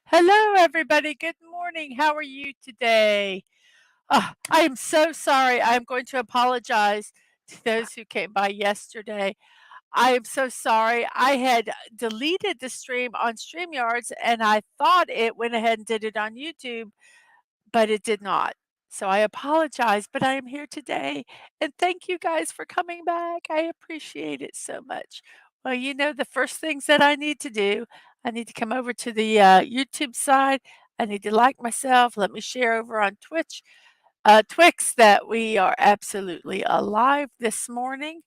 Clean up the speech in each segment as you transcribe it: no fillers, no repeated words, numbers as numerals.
Hello, everybody. Good morning. How are you today? I am so sorry. I'm going to apologize to those who came by yesterday. I am so sorry. I had deleted the stream on StreamYards and I thought it went ahead and did it on YouTube, but it did not. So I apologize, but I am here today. And thank you guys for coming back. I appreciate it so much. Well, the first things that I need to do, I need to come over to the YouTube side. I need to like myself. Let me share over on Twix that we are absolutely alive this morning.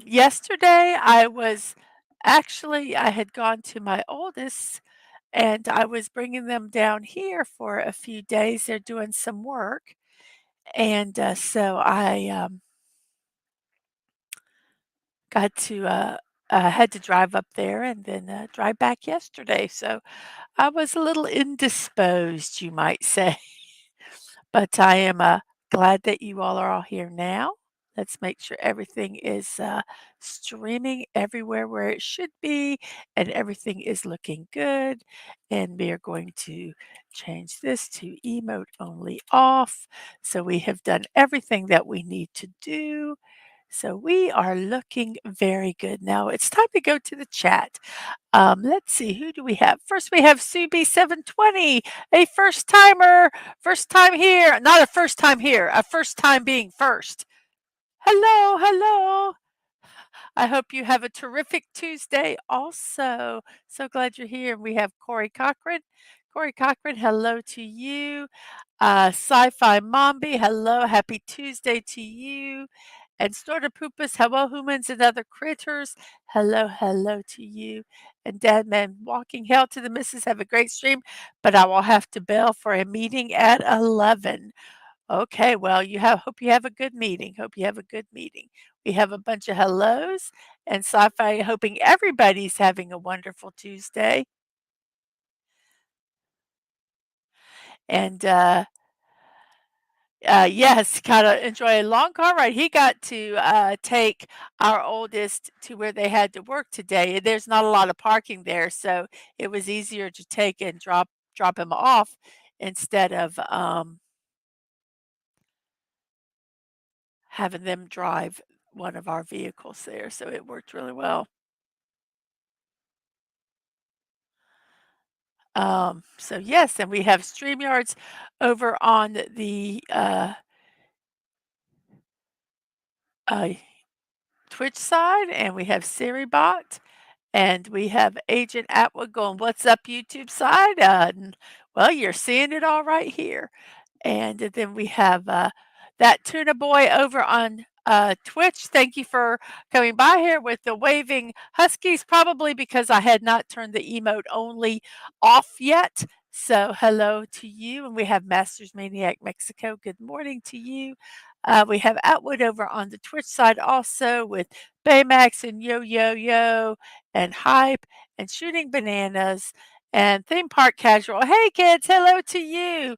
Yesterday, I had gone to my oldest and I was bringing them down here for a few days. They're doing some work. And so I got to, had to drive up there and then drive back yesterday. So I was a little indisposed, you might say. But I am glad that you all are all here now. Let's make sure everything is streaming everywhere where it should be and everything is looking good. And we are going to change this to emote only off. So we have done everything that we need to do. So we are looking very good. Now it's time to go to the chat. Let's see, who do we have? First, we have Subi720, a first timer, first time here. Not a first time here, a first time being first. Hello, hello. I hope you have a terrific Tuesday also. So glad you're here. We have Corey Cochran. Corey Cochran, hello to you. Sci-Fi Mombi, hello, happy Tuesday to you. And Snorter Poopus, hello humans and other critters. Hello, hello to you. And Dadman Walking, hail to the missus, have a great stream, but I will have to bail for a meeting at 11. Okay, well, hope you have a good meeting. Hope you have a good meeting. We have a bunch of hellos and sci-fi, hoping everybody's having a wonderful Tuesday. And yes, kinda enjoy a long car ride. He got to, take our oldest to where they had to work today. There's not a lot of parking there, so it was easier to take and drop him off instead of, having them drive one of our vehicles there, so it worked really well. So yes, and we have StreamYards over on the, uh, Twitch side, and we have SiriBot. And we have Agent Atwood going, "What's up, YouTube side?" Well, you're seeing it all right here. And then we have that tuna boy over on Twitch. Thank you for coming by here with the waving huskies, probably because I had not turned the emote only off yet. So hello to you. And we have Masters Maniac Mexico. Good morning to you. We have Atwood over on the Twitch side also with Baymax and Yo Yo Yo and Hype and Shooting Bananas and Theme Park Casual. Hey kids, hello to you.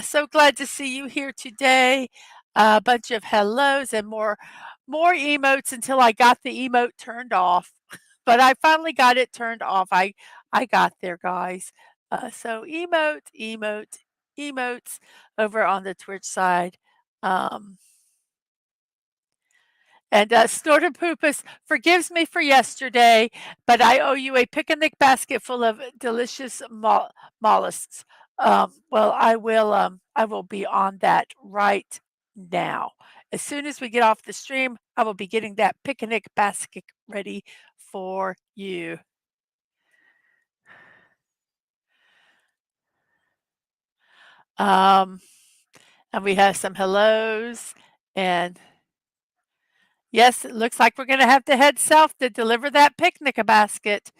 So glad to see you here today. A bunch of hellos and more emotes until I got the emote turned off. But I finally got it turned off. I got there, guys. So emotes over on the Twitch side. Um, and Snorter Poopus forgives me for yesterday, but I owe you a picnic basket full of delicious mollusks. Well, I will be on that right now. As soon as we get off the stream, I will be getting that picnic basket ready for you. Um, and we have some hellos and yes, it looks like we're gonna have to head south to deliver that picnic basket.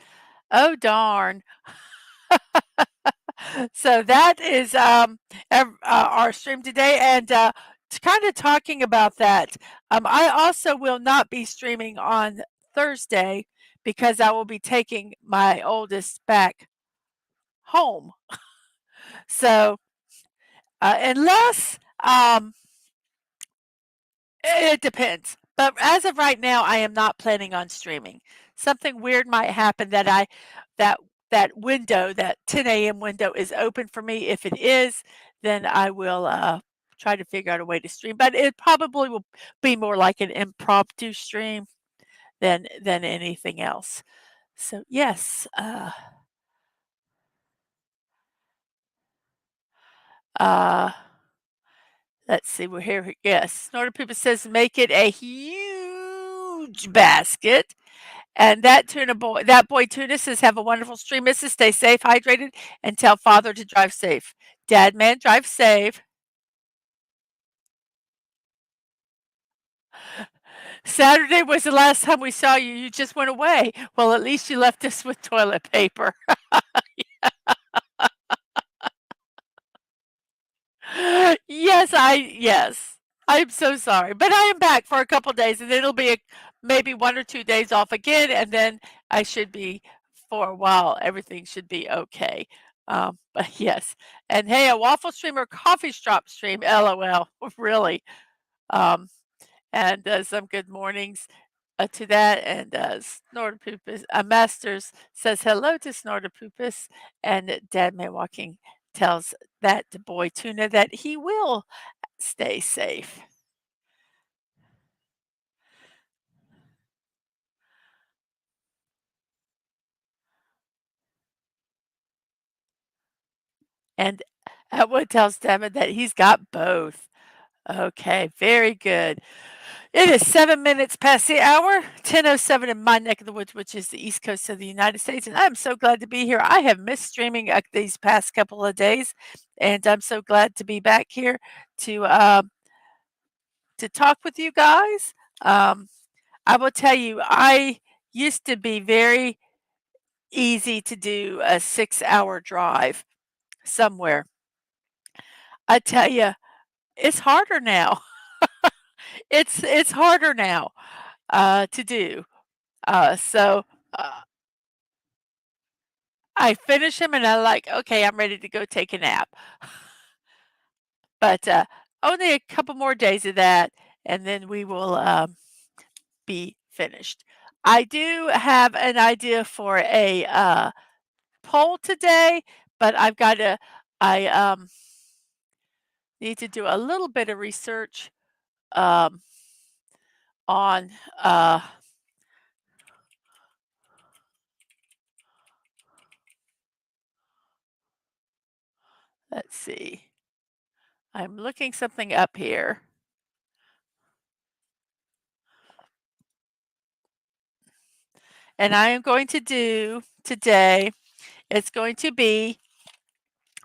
Oh darn. So that is our stream today, and kind of talking about that. I also will not be streaming on Thursday because I will be taking my oldest back home. So unless it depends. But as of right now, I am not planning on streaming. something weird might happen that that window, that 10 a.m. window is open for me. If it is, then I will try to figure out a way to stream. But it probably will be more like an impromptu stream than anything else. So yes, uh, let's see. We're here. Yes, Snorter Poopa says make it a huge basket. And that boy tuna says, "Have a wonderful stream, missus. Stay safe, hydrated, and tell father to drive safe." Dad, man, drive safe. Saturday was the last time we saw you. You just went away. Well, at least you left us with toilet paper. Yes. I'm so sorry, but I am back for a couple days, and it'll be maybe 1 or 2 days off again, and then I should be for a while, everything should be okay. But yes. And hey, a waffle stream or coffee shop stream, LOL, really. Um, and some good mornings to that. And Snorterpoopus, Masters says hello to Snorterpoopus, and Dadman Walking tells that boy Tuna that he will stay safe. And Atwood tells Devin that he's got both. Okay, very good. It is 7 minutes past the hour, 10:07 in my neck of the woods, which is the East Coast of the United States, and I'm so glad to be here. I have missed streaming these past couple of days, and I'm so glad to be back here to um, to talk with you guys. Um, I will tell you, I used to be very easy to do a 6-hour drive somewhere. I tell you, it's harder now. It's harder now to do. So I finish them and I'm like, okay, I'm ready to go take a nap. But only a couple more days of that, and then we will be finished. I do have an idea for a poll today, but I need to do a little bit of research um, on, uh, let's see. I'm looking something up here. And I am going to do today, it's going to be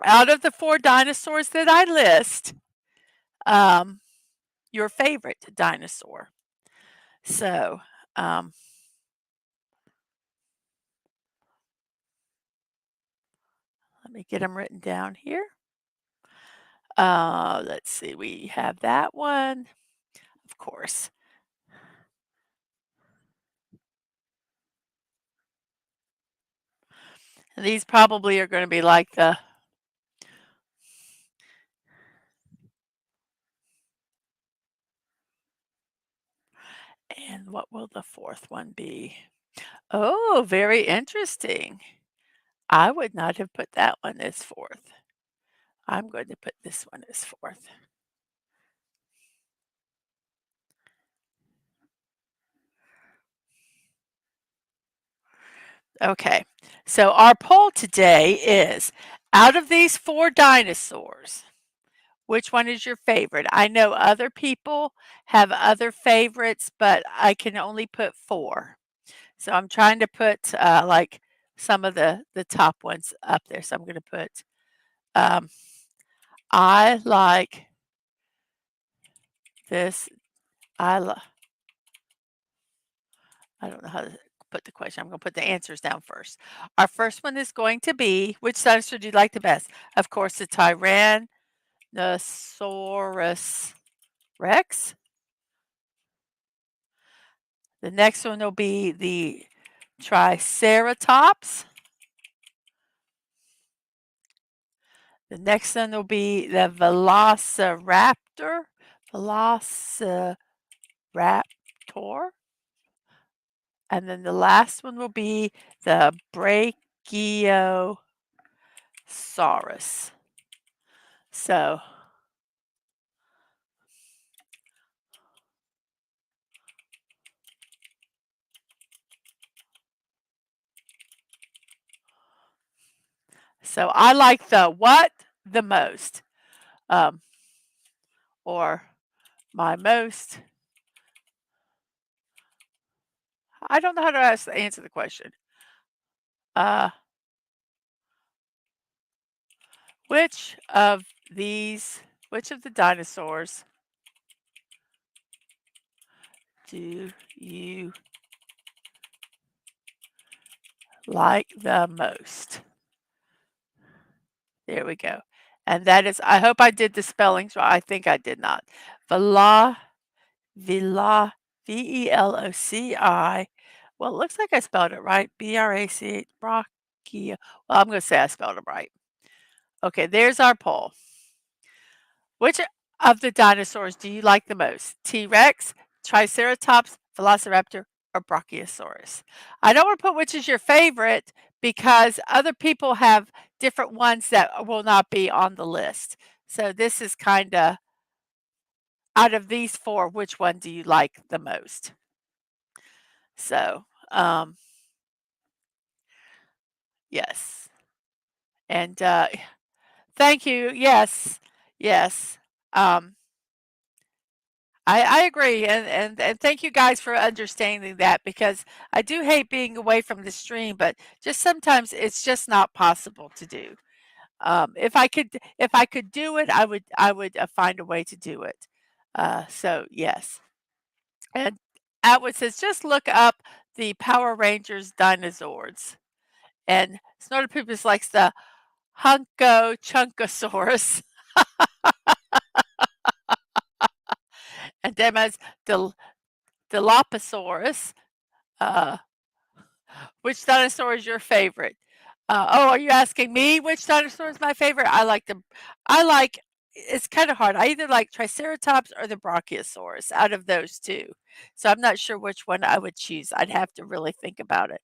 out of the 4 dinosaurs that I list, um, your favorite dinosaur. So, um, let me get them written down here. Let's see, we have that one, of course. And these probably are going to be like the and what will the 4th one be? Oh, very interesting. I would not have put that one as 4th. I'm going to put this one as 4th. Okay, so our poll today is, out of these 4 dinosaurs, which one is your favorite? I know other people have other favorites, but I can only put 4. So I'm trying to put, like, some of the top ones up there. So I'm gonna put, um, I like this. I li I don't know how to put the question. I'm gonna put the answers down first. Our first one is going to be, which dinosaur do you like the best? Of course, the Tyrannosaurus Rex. The next one will be the Triceratops. The next one will be the Velociraptor. Velociraptor. And then the last one will be the Brachiosaurus. So, so I like the what the most, um, or my most. I don't know how to answer the question. Uh, which of these, which of the dinosaurs do you like the most? There we go. And that is, I hope I did the spellings right. I think I did not. Vela, Vela, Veloci. Well, it looks like I spelled it right. Brach, brachia. Well, I'm going to say I spelled it right. Okay, there's our poll. Which of the dinosaurs do you like the most? T-Rex, Triceratops, Velociraptor, or Brachiosaurus? I don't want to put which is your favorite because other people have different ones that will not be on the list. So this is kind of out of these four, which one do you like the most? So, yes. And thank you. Yes. Yes. Um, I agree, and thank you guys for understanding that because I do hate being away from the stream, but just sometimes it's just not possible to do. If I could do it, I would find a way to do it. So yes, and Atwood says just look up the Power Rangers dinosaurs, and Snortopoopas likes the Hunko Chunkosaurus, and Demas Dilophosaurus. Uh, Which dinosaur is your favorite? Oh, are you asking me which dinosaur is my favorite? I like, it's kind of hard. I either like Triceratops or the Brachiosaurus out of those two. So I'm not sure which one I would choose. I'd have to really think about it.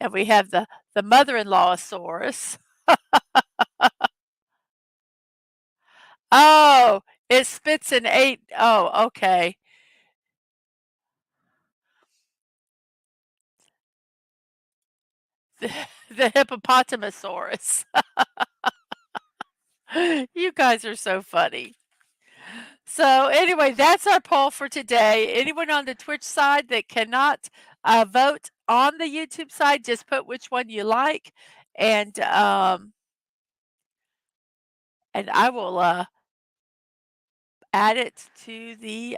And we have the mother-in-lawsaurus. Oh, it spits and ate. Oh, okay. The, the hippopotamosaurus. You guys are so funny. So anyway, that's our poll for today. Anyone on the Twitch side that cannot vote on the YouTube side, just put which one you like, and I will add it to the.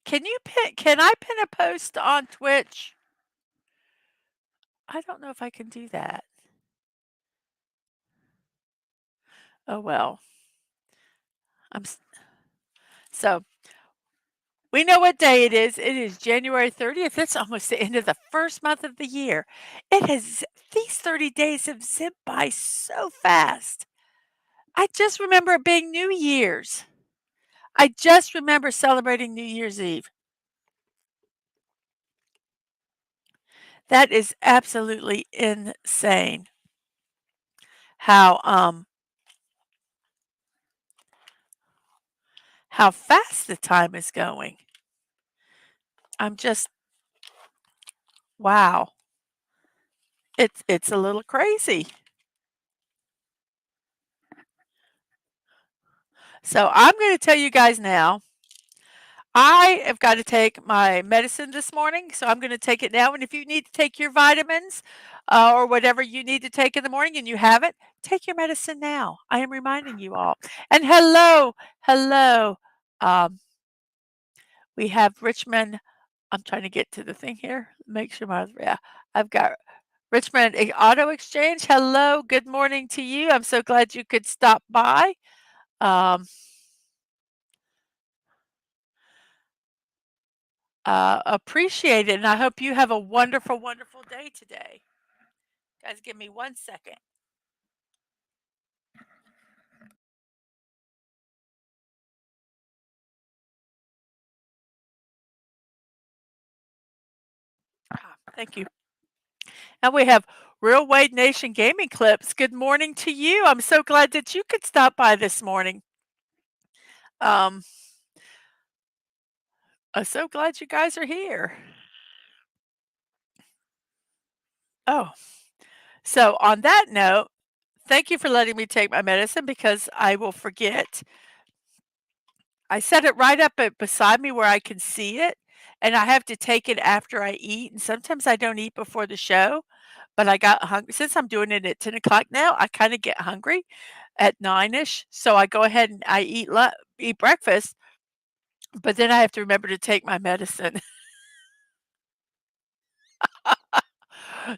Can you pin? Can I pin a post on Twitch? I don't know if I can do that. Oh well. I'm so we know what day it is. It is January 30th. It's almost the end of the first month of the year. It has these 30 days have zipped by so fast. I just remember it being New Year's. I just remember celebrating New Year's Eve. That is absolutely insane how how fast the time is going. I'm just wow. It's a little crazy. So I'm going to tell you guys now. I have got to take my medicine this morning, so I'm going to take it now. And if you need to take your vitamins or whatever you need to take in the morning and you have it, take your medicine now. I am reminding you all. And hello, hello. Um, we have Richmond. I'm trying to get to the thing here. Make sure yeah, I've got Richmond Auto Exchange. Hello, good morning to you. I'm so glad you could stop by. Um, appreciate it. And I hope you have a wonderful, wonderful day today. Guys, give me 1 second. Thank you. And we have Real Wade Nation Gaming Clips. Good morning to you. I'm so glad that you could stop by this morning. Um, I'm so glad you guys are here. Oh, so on that note, thank you for letting me take my medicine because I will forget. I set it right up beside me where I can see it, and I have to take it after I eat. And sometimes I don't eat before the show, but I got hungry. Since I'm doing it at 10 o'clock now, I kind of get hungry at 9ish. So I go ahead and I eat breakfast, but then I have to remember to take my medicine.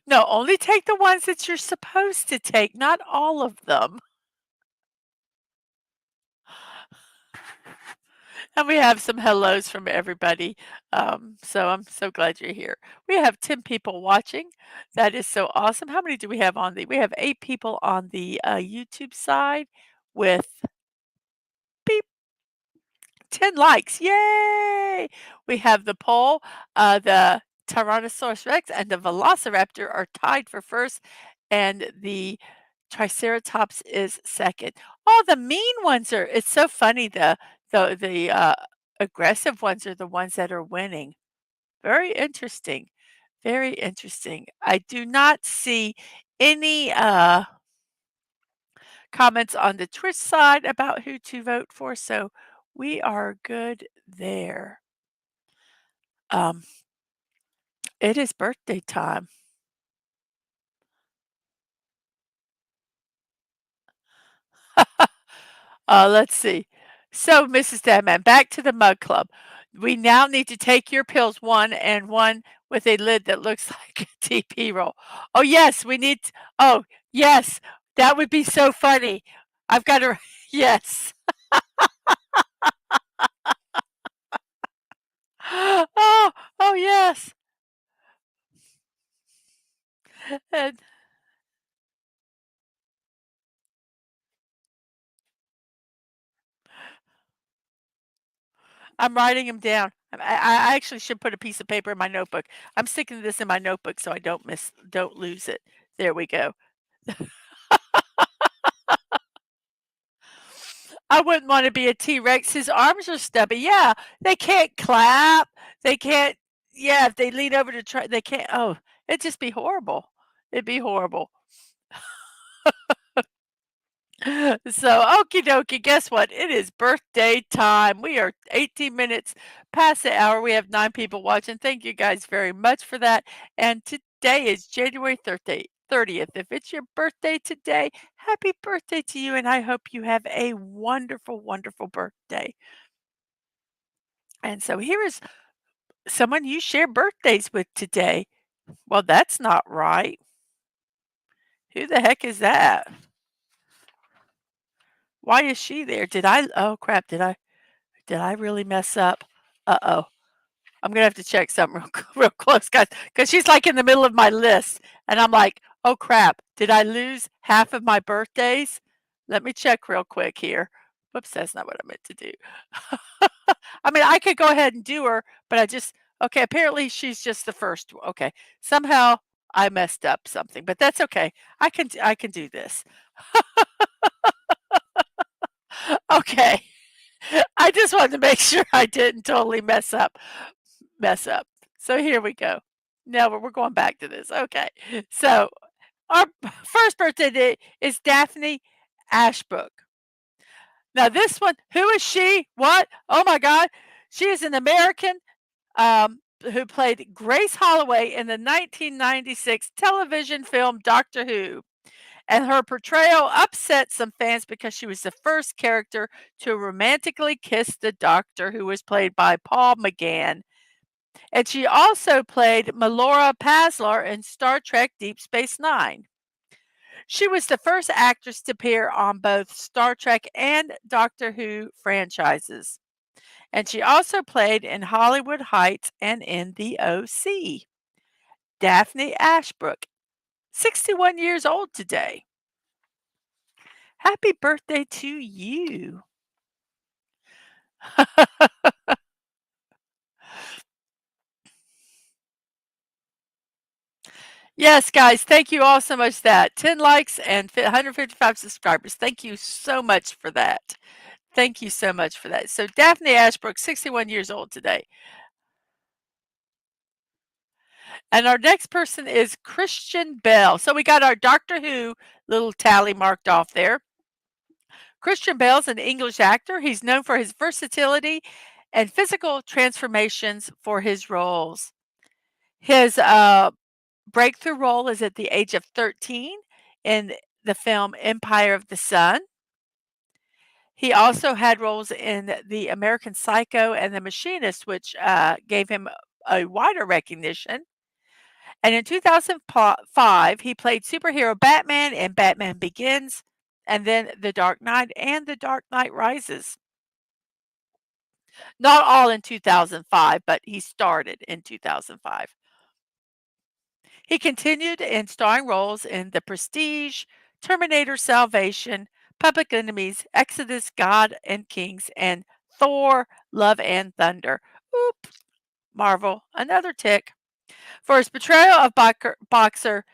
No, only take the ones that you're supposed to take, not all of them. And we have some hellos from everybody. So I'm so glad you're here. We have 10 people watching. That is so awesome. How many do we have on the we have 8 people on the YouTube side with beep 10 likes. Yay! We have the poll. The Tyrannosaurus Rex and the Velociraptor are tied for first, and the Triceratops is second. Oh, the mean ones are it's so funny, the aggressive ones are the ones that are winning. Very interesting, very interesting. I do not see any, comments on the Twitch side about who to vote for, so we are good there. Um, it is birthday time. Let's see. So, Mrs. Deadman, back to the mug club. We now need to take your pills, one and one with a lid that looks like a TP roll. Oh, yes, we need. Oh, yes, that would be so funny. I've got to. Yes. Oh, oh, yes. And I'm writing them down. I actually should put a piece of paper in my notebook. I'm sticking this in my notebook so I don't lose it. There we go. I wouldn't wanna be a T-Rex, his arms are stubby, yeah, they can't clap, they can't yeah, if they lean over to try they can't oh, it'd just be horrible. It'd be horrible. So, okie dokie, guess what? It is birthday time. We are 18 minutes past the hour. We have 9 people watching. Thank you guys very much for that, and today is January 30th. If it's your birthday today, happy birthday to you, and I hope you have a wonderful, wonderful birthday. And so here is someone you share birthdays with today. Well, that's not right. Who the heck is that? Why is she there? Oh crap, did I really mess up? Uh-oh. I'm gonna have to check something real close, guys, because she's like in the middle of my list. And I'm like, oh crap, did I lose half of my birthdays? Let me check real quick here. Whoops, that's not what I meant to do. I mean, I could go ahead and do her, but okay, apparently she's just the first. Okay. Somehow I messed up something, but that's okay. I can do this. Okay. I just wanted to make sure I didn't totally mess up. So here we go. Now we're going back to this. Okay. So our first birthday day is Daphne Ashbrook. Now this one, who is she? What? Oh my God. She is an American who played Grace Holloway in the 1996 television film Doctor Who. And her portrayal upset some fans because she was the first character to romantically kiss the Doctor, who was played by Paul McGann. And she also played Melora Paslar in Star Trek Deep Space Nine. She was the first actress to appear on both Star Trek and Doctor Who franchises. And she also played in Hollywood Heights and in The OC. Daphne Ashbrook, 61 years old today. Happy birthday to you. Yes, guys, thank you all so much for that. 10 likes and 155 subscribers. Thank you so much for that. Thank you so much for that. So Daphne Ashbrook, 61 years old today. And our next person is Christian Bell. So we got our Doctor Who little tally marked off there. Christian Bell's an English actor. He's known for his versatility and physical transformations for his roles. His breakthrough role is at the age of 13 in the film Empire of the Sun. He also had roles in The American Psycho and The Machinist, which gave him a wider recognition. And in 2005, he played superhero Batman in Batman Begins, and then The Dark Knight and The Dark Knight Rises. Not all in 2005, but he started in 2005. He continued in starring roles in The Prestige, Terminator Salvation, Public Enemies, Exodus, God and Kings, and Thor, Love and Thunder. Oop, Marvel, another tick. For his portrayal of boxer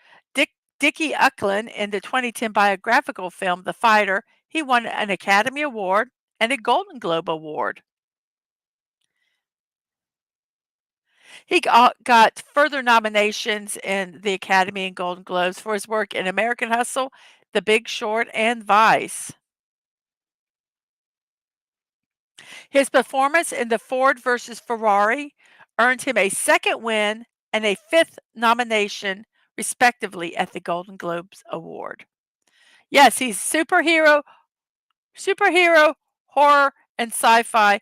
Dickie Uckland in the 2010 biographical film The Fighter, he won an Academy Award and a Golden Globe Award. He got further nominations in the Academy and Golden Globes for his work in American Hustle, The Big Short, and Vice. His performance in the Ford versus Ferrari earned him a second win and a fifth nomination, respectively, at the Golden Globes Award. Yes, he's superhero, horror, and sci-fi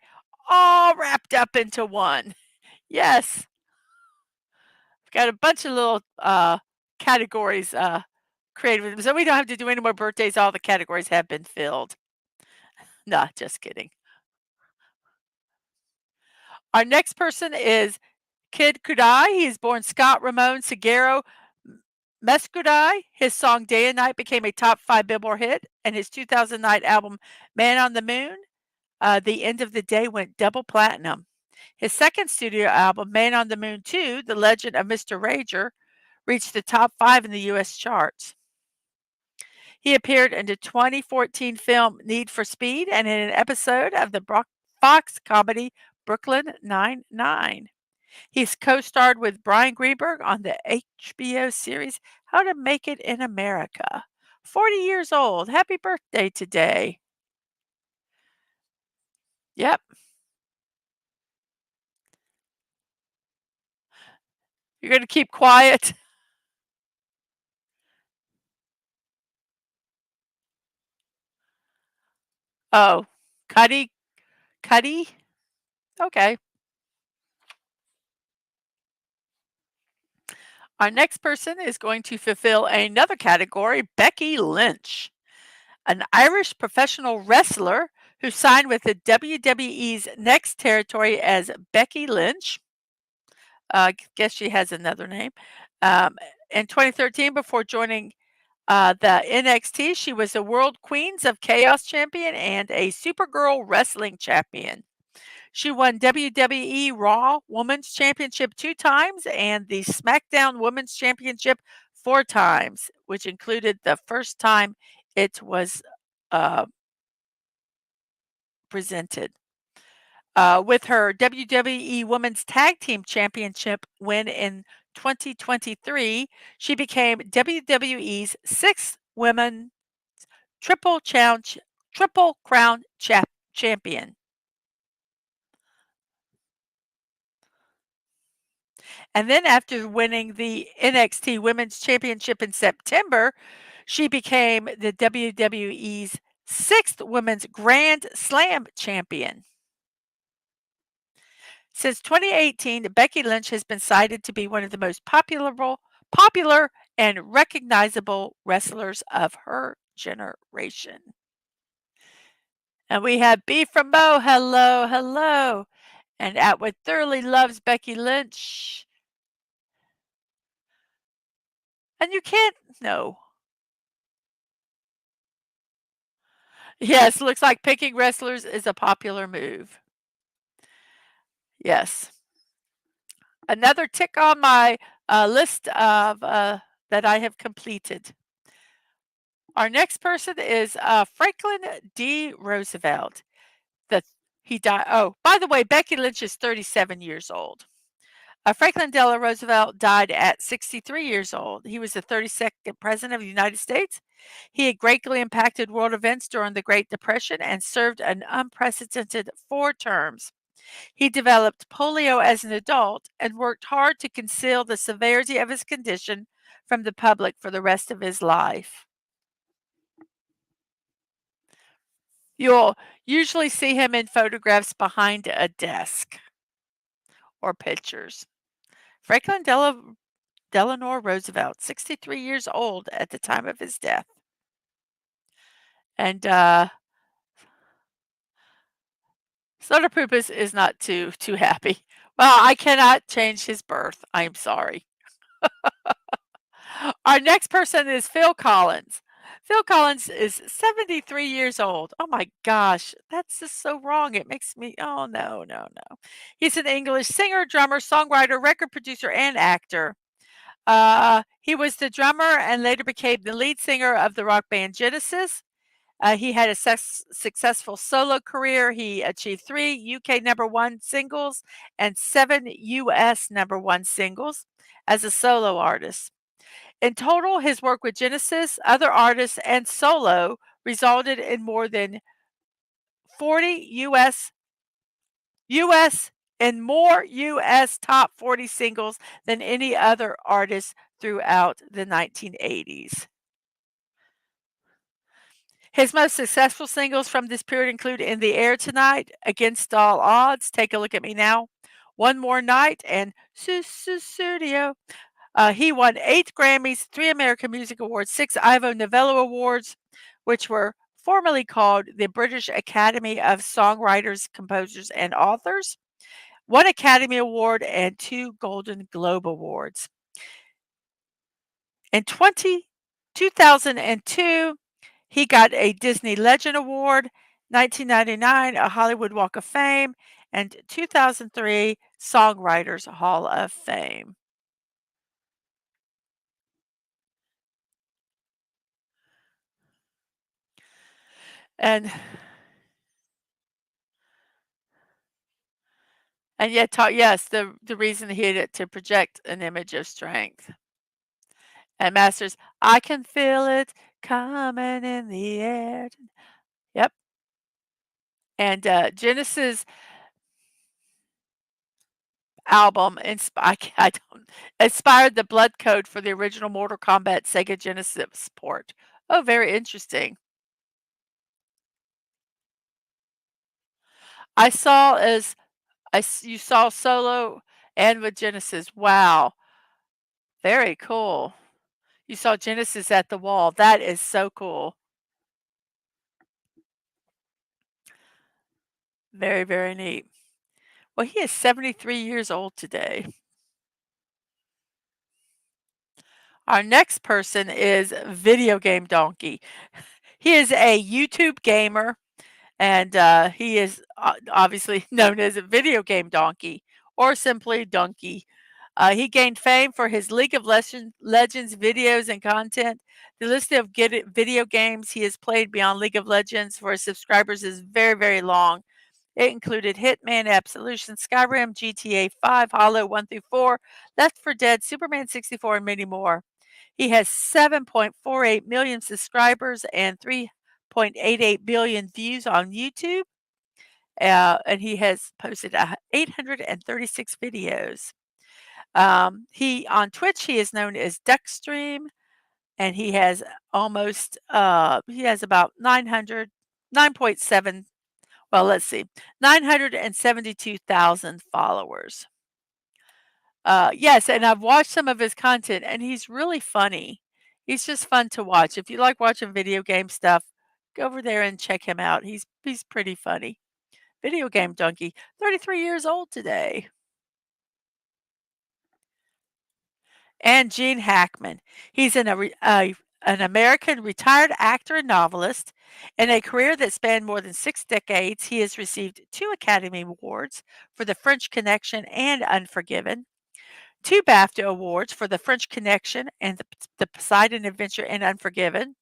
all wrapped up into one. Yes. Got a bunch of little, categories, created with them, so we don't have to do any more birthdays, all the categories have been filled. Nah, just kidding. Our next person is Kid Kudai. He is born Scott Ramon Seguero Mescudai. His song "Day and Night" became a top 5 Billboard hit, and his 2009 album "Man on the Moon," The End of the Day, went double platinum. His second studio album, "Man on the Moon 2: The Legend of Mr. Rager," reached the top 5 in the US charts. He appeared in the 2014 film Need for Speed and in an episode of the Fox comedy Brooklyn Nine-Nine. He's co-starred with Brian Greenberg on the HBO series How to Make It in America. 40 years old. Happy birthday today. Yep. You're going to keep quiet. Oh, Cuddy. Cuddy? Okay. Our next person is going to fulfill another category, Becky Lynch, an Irish professional wrestler who signed with the WWE's Next Territory as Becky Lynch. Guess she has another name. In 2013, before joining the NXT, she was a World Queens of Chaos champion and a Supergirl wrestling champion. She won WWE Raw Women's Championship 2 times and the SmackDown Women's Championship 4 times, which included the first time it was presented. With her WWE Women's Tag Team Championship win in 2023, she became WWE's sixth women triple crown champion. And then after winning the NXT Women's Championship in September, she became the WWE's sixth Women's Grand Slam champion. Since 2018, Becky Lynch has been cited to be one of the most popular and recognizable wrestlers of her generation. And we have B from Mo. Hello, hello. And Atwood thoroughly loves Becky Lynch. And you can't know. Yes, looks like picking wrestlers is a popular move. Yes. Another tick on my list of that I have completed. Our next person is Franklin D. Roosevelt. The he died. Oh, by the way, Becky Lynch is 37 years old. Franklin Delano Roosevelt died at 63 years old. He was the 32nd President of the United States. He had greatly impacted world events during the Great Depression and served an unprecedented 4 terms. He developed polio as an adult and worked hard to conceal the severity of his condition from the public for the rest of his life. You'll usually see him in photographs behind a desk or pictures. Franklin Delano Roosevelt, 63 years old at the time of his death. And Soda is not too happy. Well, I cannot change his birth. I am sorry. Our next person is Phil Collins. Phil Collins is 73 years old. Oh my gosh, that's just so wrong. It makes me, oh no, no, no. He's an English singer, drummer, songwriter, record producer, and actor. He was the drummer and later became the lead singer of the rock band Genesis. He had a successful solo career. He achieved 3 UK #1 singles and 7 US #1 singles as a solo artist. In total, his work with Genesis, other artists, and solo resulted in more than 40 US and more US top 40 singles than any other artist throughout the 1980s. His most successful singles from this period include In the Air Tonight, Against All Odds, Take a Look at Me Now, One More Night, and Studio. He won 8 Grammys, 3 American Music Awards, 6 Ivor Novello Awards, which were formerly called the British Academy of Songwriters, Composers, and Authors, 1 Academy Award, and 2 Golden Globe Awards. In 2002, he got a Disney Legend Award, 1999, a Hollywood Walk of Fame, and 2003 Songwriters Hall of Fame. And and yet yes, the reason he did it to project an image of strength. And Masters, I can feel it coming in the air. Yep. And Genesis album I don't inspired the blood code for the original Mortal Kombat Sega Genesis port. Oh, very interesting. I saw as you saw solo and with Genesis. Wow, very cool. You saw Genesis at the wall. That is so cool. Very, very neat. Well, he is 73 years old today. Our next person is Video Game Donkey. He is a YouTube gamer, and he is obviously known as a Video Game Donkey or simply Donkey. He gained fame for his League of Legends videos and content. The list of video games he has played beyond League of Legends for his subscribers is very, very long. It included Hitman, Absolution, Skyrim, GTA 5, Hollow 1 through 4, Left 4 Dead, Superman 64, and many more. He has 7.48 million subscribers and 3.88 billion views on YouTube. And he has posted 836 videos. He on Twitch, he is known as Duckstream, and he has he has about 9.7, well, let's see, 972,000 followers. Yes, and I've watched some of his content, and he's really funny. He's just fun to watch. If you like watching video game stuff, go over there and check him out. He's pretty funny. Video Game Donkey, 33 years old today. And Gene Hackman. He's an American retired actor and novelist. In a career that spanned more than 6 decades, he has received 2 Academy Awards for The French Connection and Unforgiven, 2 BAFTA awards for The French Connection and The Poseidon Adventure and Unforgiven,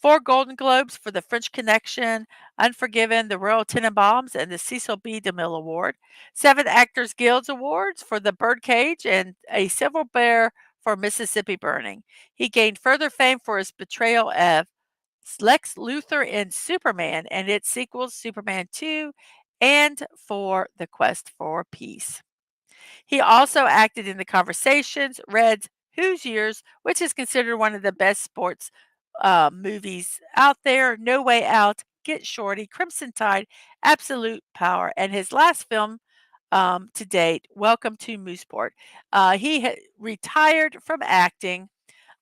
4 Golden Globes for The French Connection, Unforgiven, The Royal Tenenbaums, and the Cecil B. DeMille Award, 7 Actors Guild Awards for The Birdcage and a Silver Bear for Mississippi Burning. He gained further fame for his portrayal of Lex Luthor in Superman and its sequels, Superman 2, and for The Quest for Peace. He also acted in The Conversations, Red's Hoosiers, which is considered one of the best sports movies out there, No Way Out, Get Shorty, Crimson Tide, Absolute Power, and his last film to date, Welcome to Mooseport. He retired from acting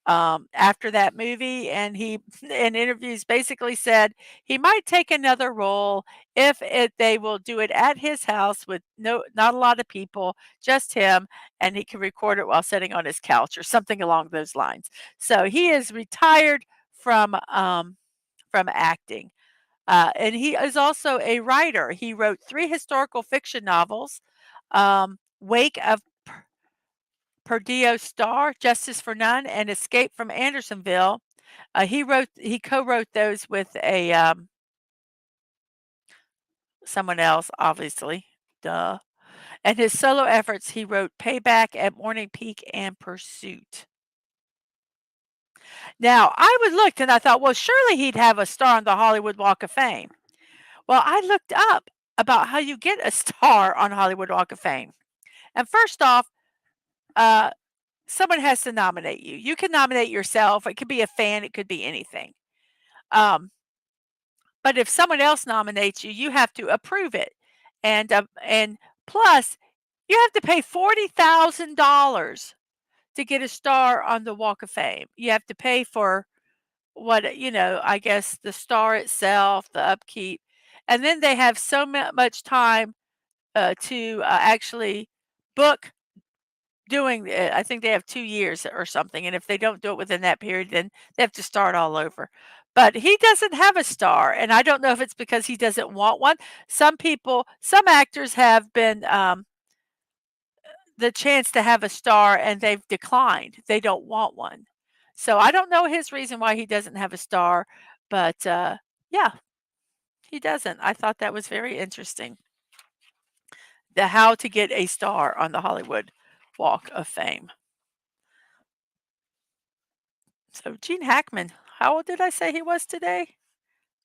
after that movie, and he in interviews basically said he might take another role if they will do it at his house with not a lot of people, just him, and he can record it while sitting on his couch or something along those lines. So he is retired from acting. And he is also a writer. He wrote 3 historical fiction novels, Wake of Perdio Star, Justice for None, and Escape from Andersonville. He co-wrote those with a someone else, obviously, duh. And his solo efforts, he wrote Payback, At Morning Peak, and Pursuit. Now, I would looked and I thought, well, surely he'd have a star on the Hollywood Walk of Fame. Well, I looked up about how you get a star on Hollywood Walk of Fame. And first off, uh, someone has to nominate you. You can nominate yourself. It could be a fan. It could be anything. Um, but if someone else nominates you, you have to approve it. And plus, you have to pay $40,000 to get a star on the Walk of Fame. You have to pay for I guess the star itself, the upkeep, and then they have so much time to actually book doing it. I think they have 2 years or something, and if they don't do it within that period, then they have to start all over. But he doesn't have a star, and I don't know if it's because he doesn't want one. Some actors have been, the chance to have a star, and they've declined. They don't want one. So I don't know his reason why he doesn't have a star, but, yeah, he doesn't. I thought that was very interesting. The how to get a star on the Hollywood Walk of Fame. So Gene Hackman, how old did I say he was today?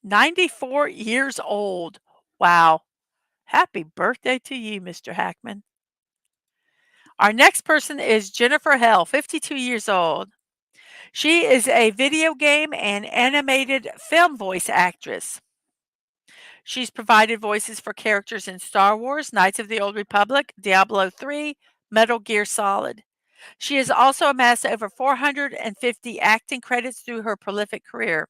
94 years old. Wow. Happy birthday to you, Mr. Hackman. Our next person is Jennifer Hell, 52 years old. She is a video game and animated film voice actress. She's provided voices for characters in Star Wars, Knights of the Old Republic, Diablo 3, Metal Gear Solid. She has also amassed over 450 acting credits through her prolific career.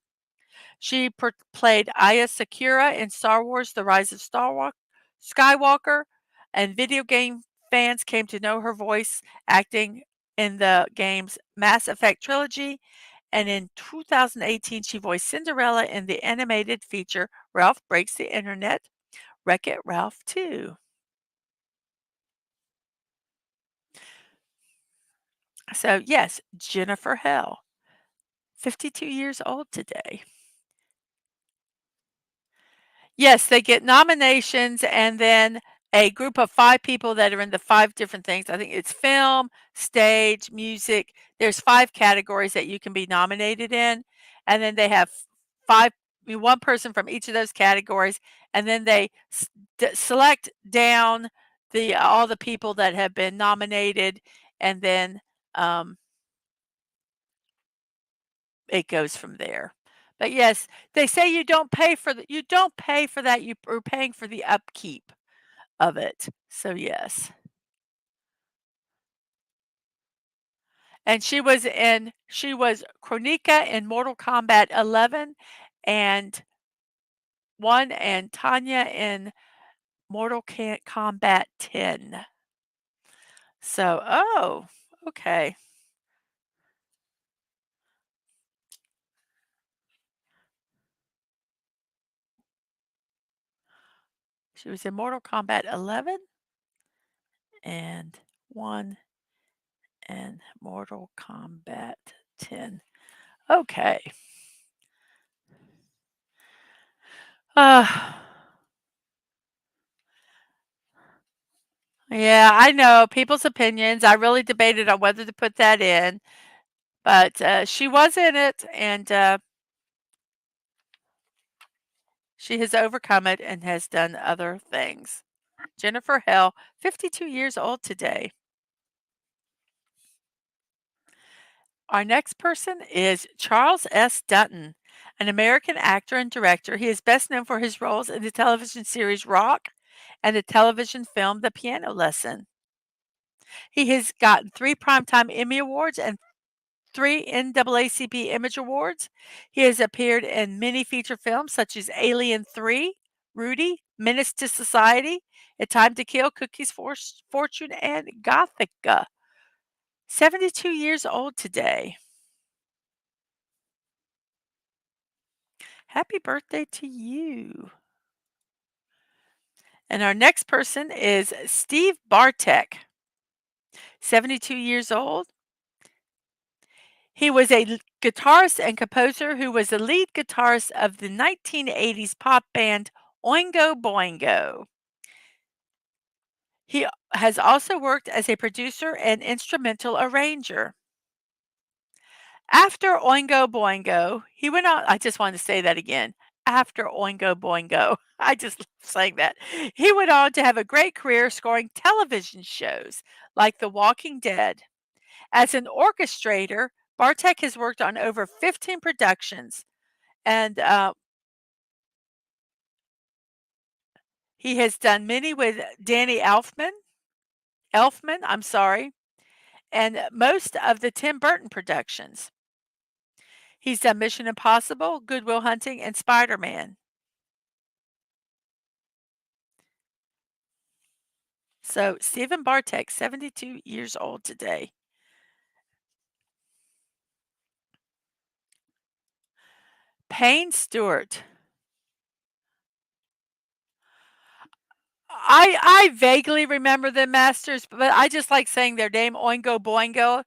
She played Aya Sakura in Star Wars The Rise of Skywalker, and video game fans came to know her voice acting in the game's Mass Effect trilogy. And in 2018, she voiced Cinderella in the animated feature Ralph Breaks the Internet, Wreck-It Ralph 2. So, yes, Jennifer Hell, 52 years old today. Yes, they get nominations and then a group of 5 people that are in the 5 different things. I think it's film, stage, music. There's 5 categories that you can be nominated in, and then they have 5 1 person from each of those categories, and then they select down all the people that have been nominated, and then, um it goes from there. But yes, they say you don't pay for that, you are paying for the upkeep of it. So yes. And she was Kronika in Mortal Kombat 11 and 1 and Tanya in Mortal Kombat 10. So, oh, okay. She was in Mortal Kombat 11 and 1 and Mortal Kombat 10. Okay. Uh, yeah, I know people's opinions. I really debated on whether to put that in, but she was in it, and she has overcome it and has done other things. Jennifer Hale, 52 years old today. Our next person is Charles S. Dutton, an American actor and director. He is best known for his roles in the television series Rock and the television film The Piano Lesson. He has gotten 3 Primetime Emmy Awards and 3 NAACP Image Awards. He has appeared in many feature films such as Alien 3, Rudy, Menace to Society, A Time to Kill, Cookies for Fortune, and Gothica. 72 years old today. Happy birthday to you. And our next person is Steve Bartek, 72 years old. He was a guitarist and composer who was the lead guitarist of the 1980s pop band Oingo Boingo. He has also worked as a producer and instrumental arranger. After Oingo Boingo, he went on. I just wanted to say that again. After Oingo Boingo, I just love saying that. He went on to have a great career scoring television shows like The Walking Dead. As an orchestrator, Bartek has worked on over 15 productions, and he has done many with Danny Elfman, I'm sorry, and most of the Tim Burton productions. He's done Mission Impossible, Good Will Hunting, and Spider-Man. So Stephen Bartek, 72 years old today. Payne Stewart. I vaguely remember the Masters, but I just like saying their name, Oingo Boingo.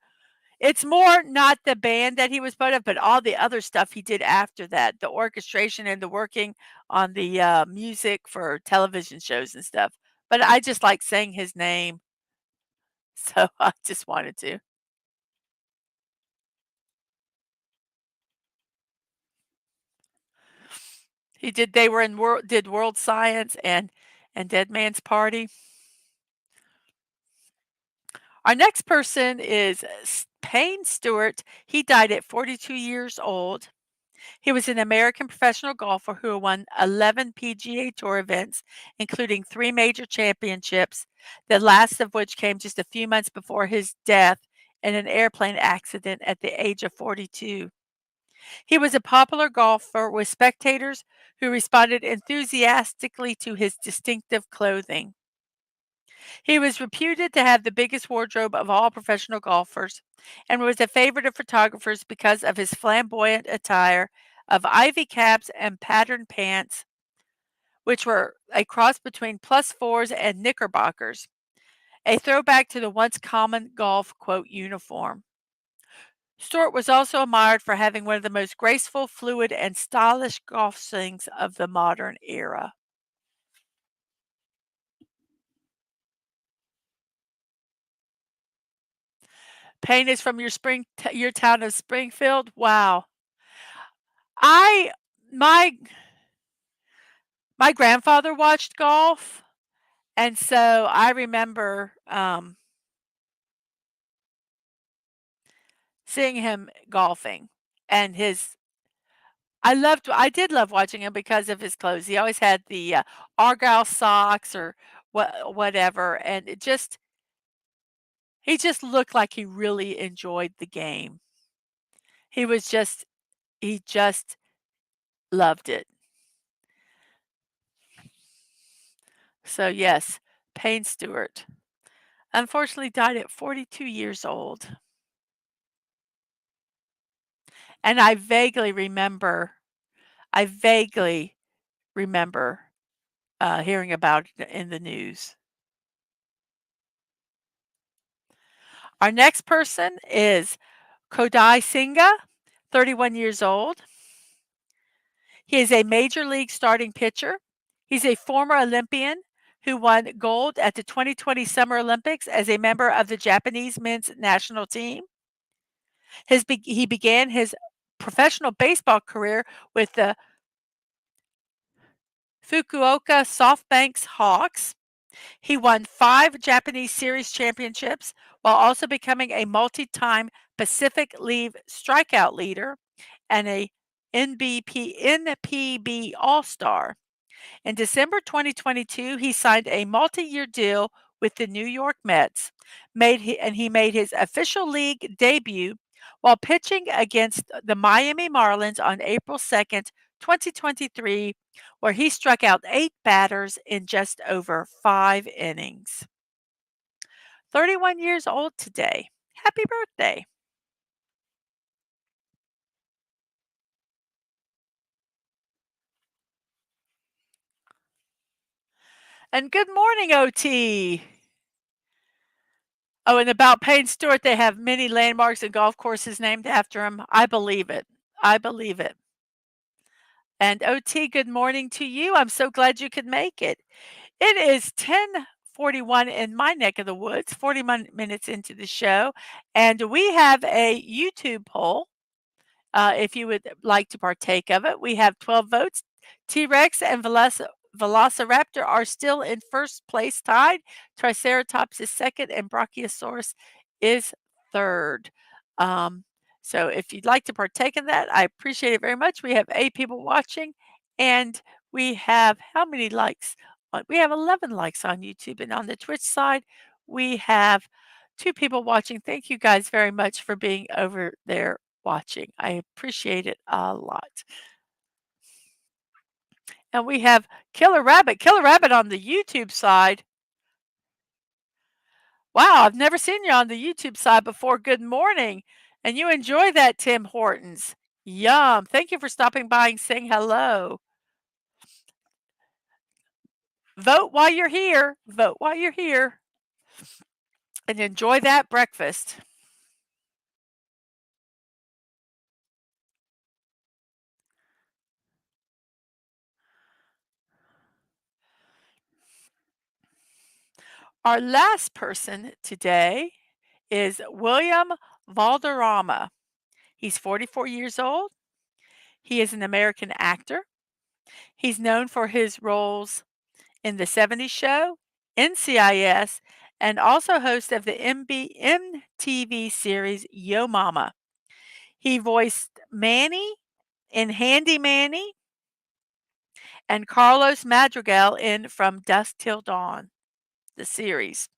It's more not the band that he was part of, but all the other stuff he did after that, the orchestration and the working on the music for television shows and stuff. But I just like saying his name, so I just wanted to. He did. They were in did World Science and Dead Man's Party. Our next person is Payne Stewart. He died at 42 years old. He was an American professional golfer who won 11 PGA Tour events, including 3 major championships, the last of which came just a few months before his death in an airplane accident at the age of 42. He was a popular golfer with spectators who responded enthusiastically to his distinctive clothing. He was reputed to have the biggest wardrobe of all professional golfers and was a favorite of photographers because of his flamboyant attire of ivy caps and patterned pants, which were a cross between plus fours and knickerbockers, a throwback to the once common golf quote uniform. Stewart was also admired for having one of the most graceful, fluid, and stylish golf swings of the modern era. Payne is from your town of Springfield. Wow. I my my grandfather watched golf, and so I remember, seeing him golfing, and his I did love watching him because of his clothes. He always had the, argyle socks or whatever, and he just looked like he really enjoyed the game. He was just he just loved it. So, yes, Payne Stewart unfortunately died at 42 years old. And I vaguely remember, hearing about it in the news. Our next person is Kodai Singha, 31 years old. He is a major league starting pitcher. He's a former Olympian who won gold at the 2020 Summer Olympics as a member of the Japanese men's national team. He began his professional baseball career with the Fukuoka SoftBank Hawks. He won 5 Japanese Series championships while also becoming a multi-time Pacific League strikeout leader and a NPB All-Star. In December 2022, he signed a multi-year deal with the New York Mets, and he made his official league debut while pitching against the Miami Marlins on April 2nd, 2023, where he struck out 8 batters in just over 5 innings. 31 years old today. Happy birthday. And good morning, OT. Oh, and about Payne Stewart, they have many landmarks and golf courses named after him. I believe it. I believe it. And OT, good morning to you. I'm so glad you could make it. It is 10:41 in my neck of the woods, 40 minutes into the show, and we have a YouTube poll. If you would like to partake of it, we have 12 votes. T-Rex and Velociraptor are still in first place tied. Triceratops is second, and Brachiosaurus is third. Um, so if you'd like to partake in that, I appreciate it very much. We have 8 people watching, and we have how many likes? We have 11 likes on YouTube, and on the Twitch side, we have 2 people watching. Thank you guys very much for being over there watching. I appreciate it a lot. And we have Killer Rabbit. Killer Rabbit on the YouTube side. Wow, I've never seen you on the YouTube side before. Good morning. And you enjoy that Tim Hortons. Yum. Thank you for stopping by and saying hello. Vote while you're here. Vote while you're here. And enjoy that breakfast. Our last person today is William Valderrama. He's 44 years old. He is an American actor. He's known for his roles in The 70s Show, NCIS, and also host of the MTV series Yo Mama. He voiced Manny in Handy Manny and Carlos Madrigal in From Dusk Till Dawn, the series.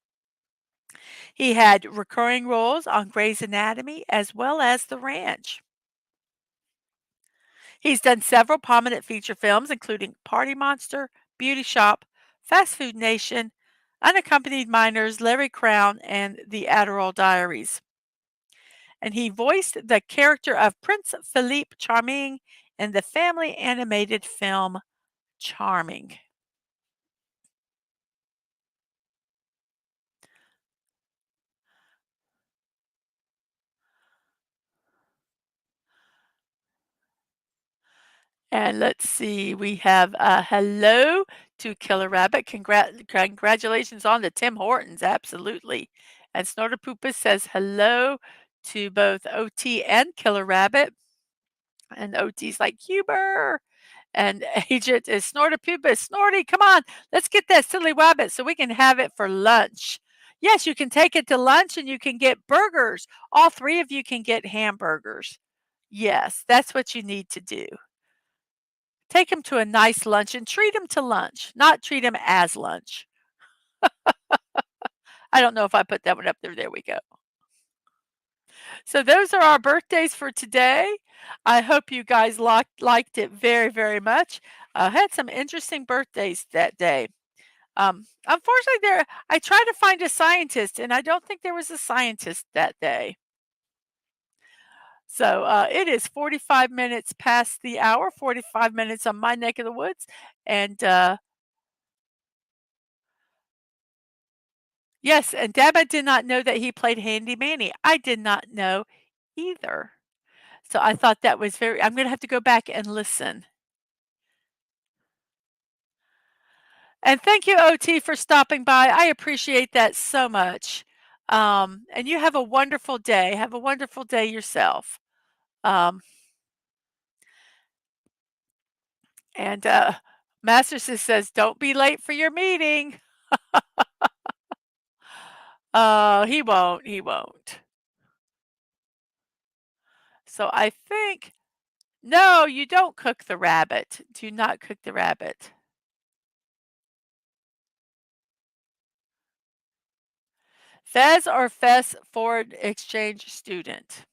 He had recurring roles on Grey's Anatomy as well as The Ranch. He's done several prominent feature films, including Party Monster, Beauty Shop, Fast Food Nation, Unaccompanied Minors, Larry Crown, and The Adderall Diaries. And he voiced the character of Prince Philippe Charming in the family animated film Charming. And let's see, we have hello to Killer Rabbit. Congratulations on the Tim Hortons, absolutely. And Snorterpoopus says hello to both OT and Killer Rabbit. And OT's like, Huber. And Agent is Snorterpoopus. Snorty, come on, let's get that silly rabbit so we can have it for lunch. Yes, you can take it to lunch and you can get burgers. All 3 of you can get hamburgers. Yes, that's what you need to do. Take him to a nice lunch and treat him to lunch, not treat him as lunch. I don't know if I put that one up there. There we go. So those are our birthdays for today. I hope you guys liked it very, very much. Had some interesting birthdays that day. Unfortunately, I tried to find a scientist, and I don't think there was a scientist that day. So it is 45 minutes past the hour, 45 minutes on my neck of the woods. And Yes, and Dad did not know that he played handy manny. I did not know either. So I thought that was very I'm gonna have to go back and listen. And thank you, OT, for stopping by. I appreciate that so much. And you have a wonderful day. Have a wonderful day yourself. Um, and Masterson says, "Don't be late for your meeting." He won't. He won't. So I think no, you don't cook the rabbit. Do not cook the rabbit. Fez or Fess foreign exchange student.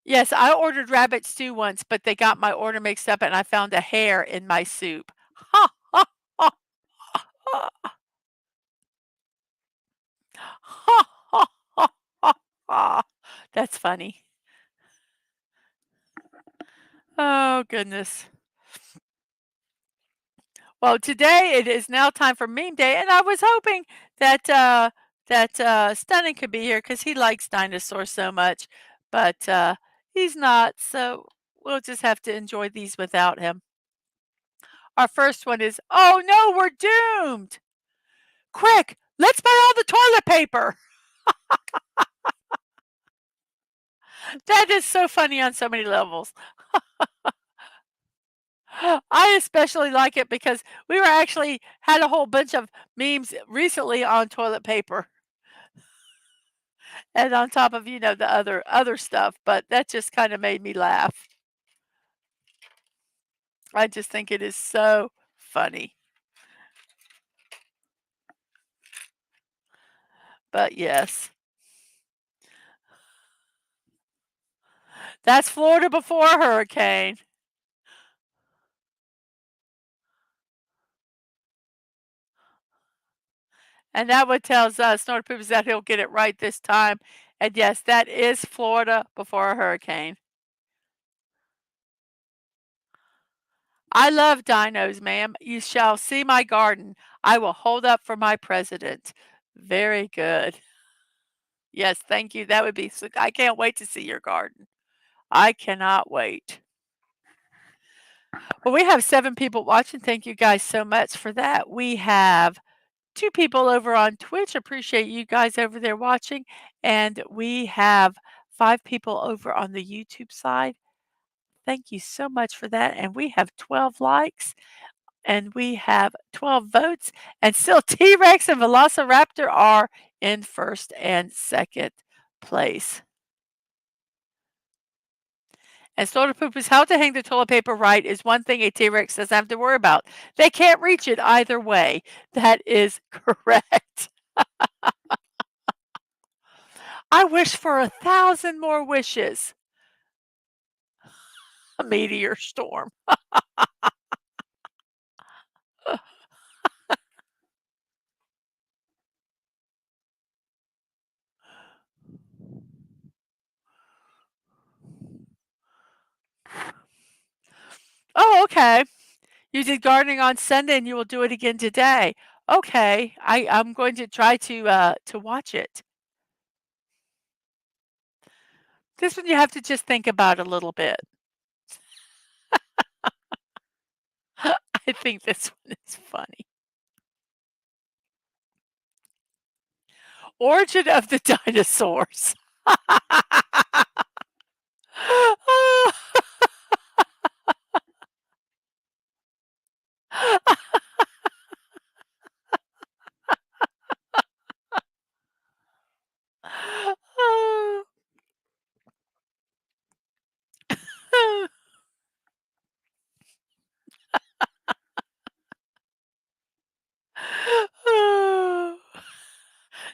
Yes, I ordered rabbit stew once, but they got my order mixed up and I found a hair in my soup. Ha, ha, ha, ha, ha, ha, ha, ha, ha. That's funny. Oh, goodness. Well, today it is now time for meme day, and I was hoping that Stunning could be here because he likes dinosaurs so much, but he's not, so we'll just have to enjoy these without him. Our first one is, "Oh, no, we're doomed. Quick, let's buy all the toilet paper." That is so funny on so many levels. I especially like it because we were actually had a whole bunch of memes recently on toilet paper and on top of, the other stuff, but that just kinda made me laugh. I just think it is so funny. But yes, that's Florida before a hurricane. And that what tells us, Snorter Poop, is that he'll get it right this time. And yes, that is Florida before a hurricane. I love dinos, ma'am. You shall see my garden. I will hold up for my president. Very good. Yes, thank you. That would be so I can't wait to see your garden. I cannot wait. Well, we have 7 people watching. Thank you guys so much for that. We have 2 people over on Twitch. Appreciate you guys over there watching. And we have 5 people over on the YouTube side. Thank you so much for that. And we have 12 likes and we have 12 votes. And still T Rex and Velociraptor are in first and second place. And Soda Poop is how to hang the toilet paper right is one thing a T-Rex doesn't have to worry about. They can't reach it either way. That is correct. I wish for 1,000 more wishes. A meteor storm. Oh, okay. You did gardening on Sunday and you will do it again today. Okay. I'm going to try to watch it. This one you have to just think about a little bit. I think this one is funny. Origin of the dinosaurs.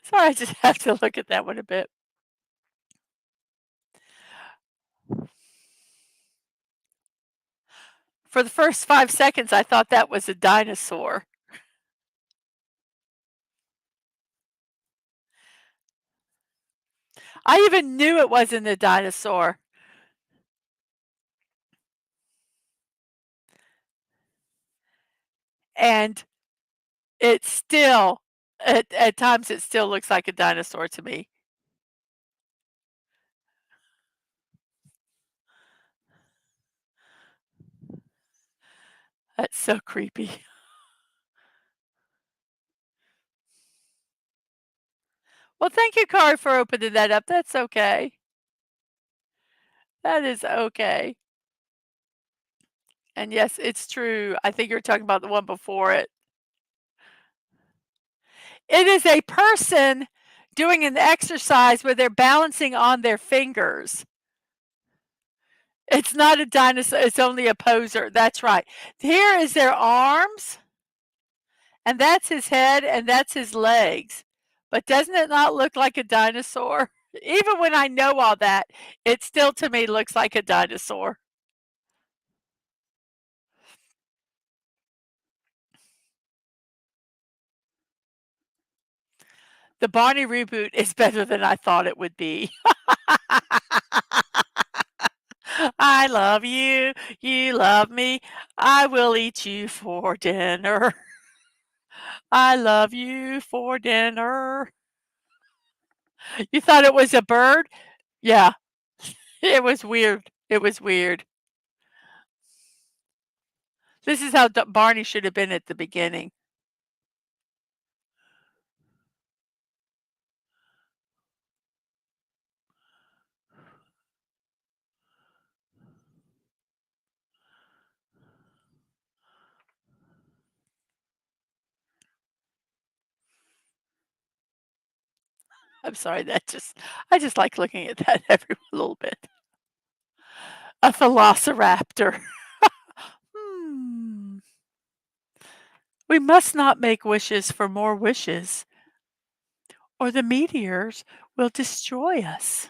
Sorry, I just have to look at that one a bit. For the first 5 seconds, I thought that was a dinosaur. I even knew it wasn't a dinosaur. And It's still at times, it still looks like a dinosaur to me. That's so creepy. Well, thank you, Carl, for opening that up. That's okay. That is okay. And yes, it's true. I think you're talking about the one before it. It is a person doing an exercise where they're balancing on their fingers. It's not a dinosaur, it's only a poser. That's right. Here is their arms, and that's his head, and that's his legs. But doesn't it not look like a dinosaur? Even when I know all that, it still to me looks like a dinosaur. The Barney reboot is better than I thought it would be. I love you, you love me, I will eat you for dinner. I love you for dinner. You thought it was a bird? Yeah, it was weird. It was weird. This is how Barney should have been at the beginning. I'm sorry, I just like looking at that every little bit. A velociraptor. Hmm. We must not make wishes for more wishes, or the meteors will destroy us.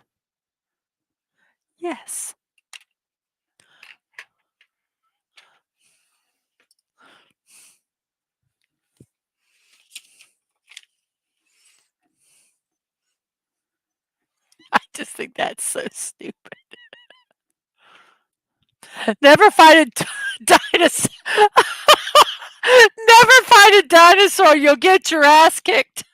Yes. I just think that's so stupid. Never fight a dinosaur. Never fight a dinosaur. You'll get your ass kicked.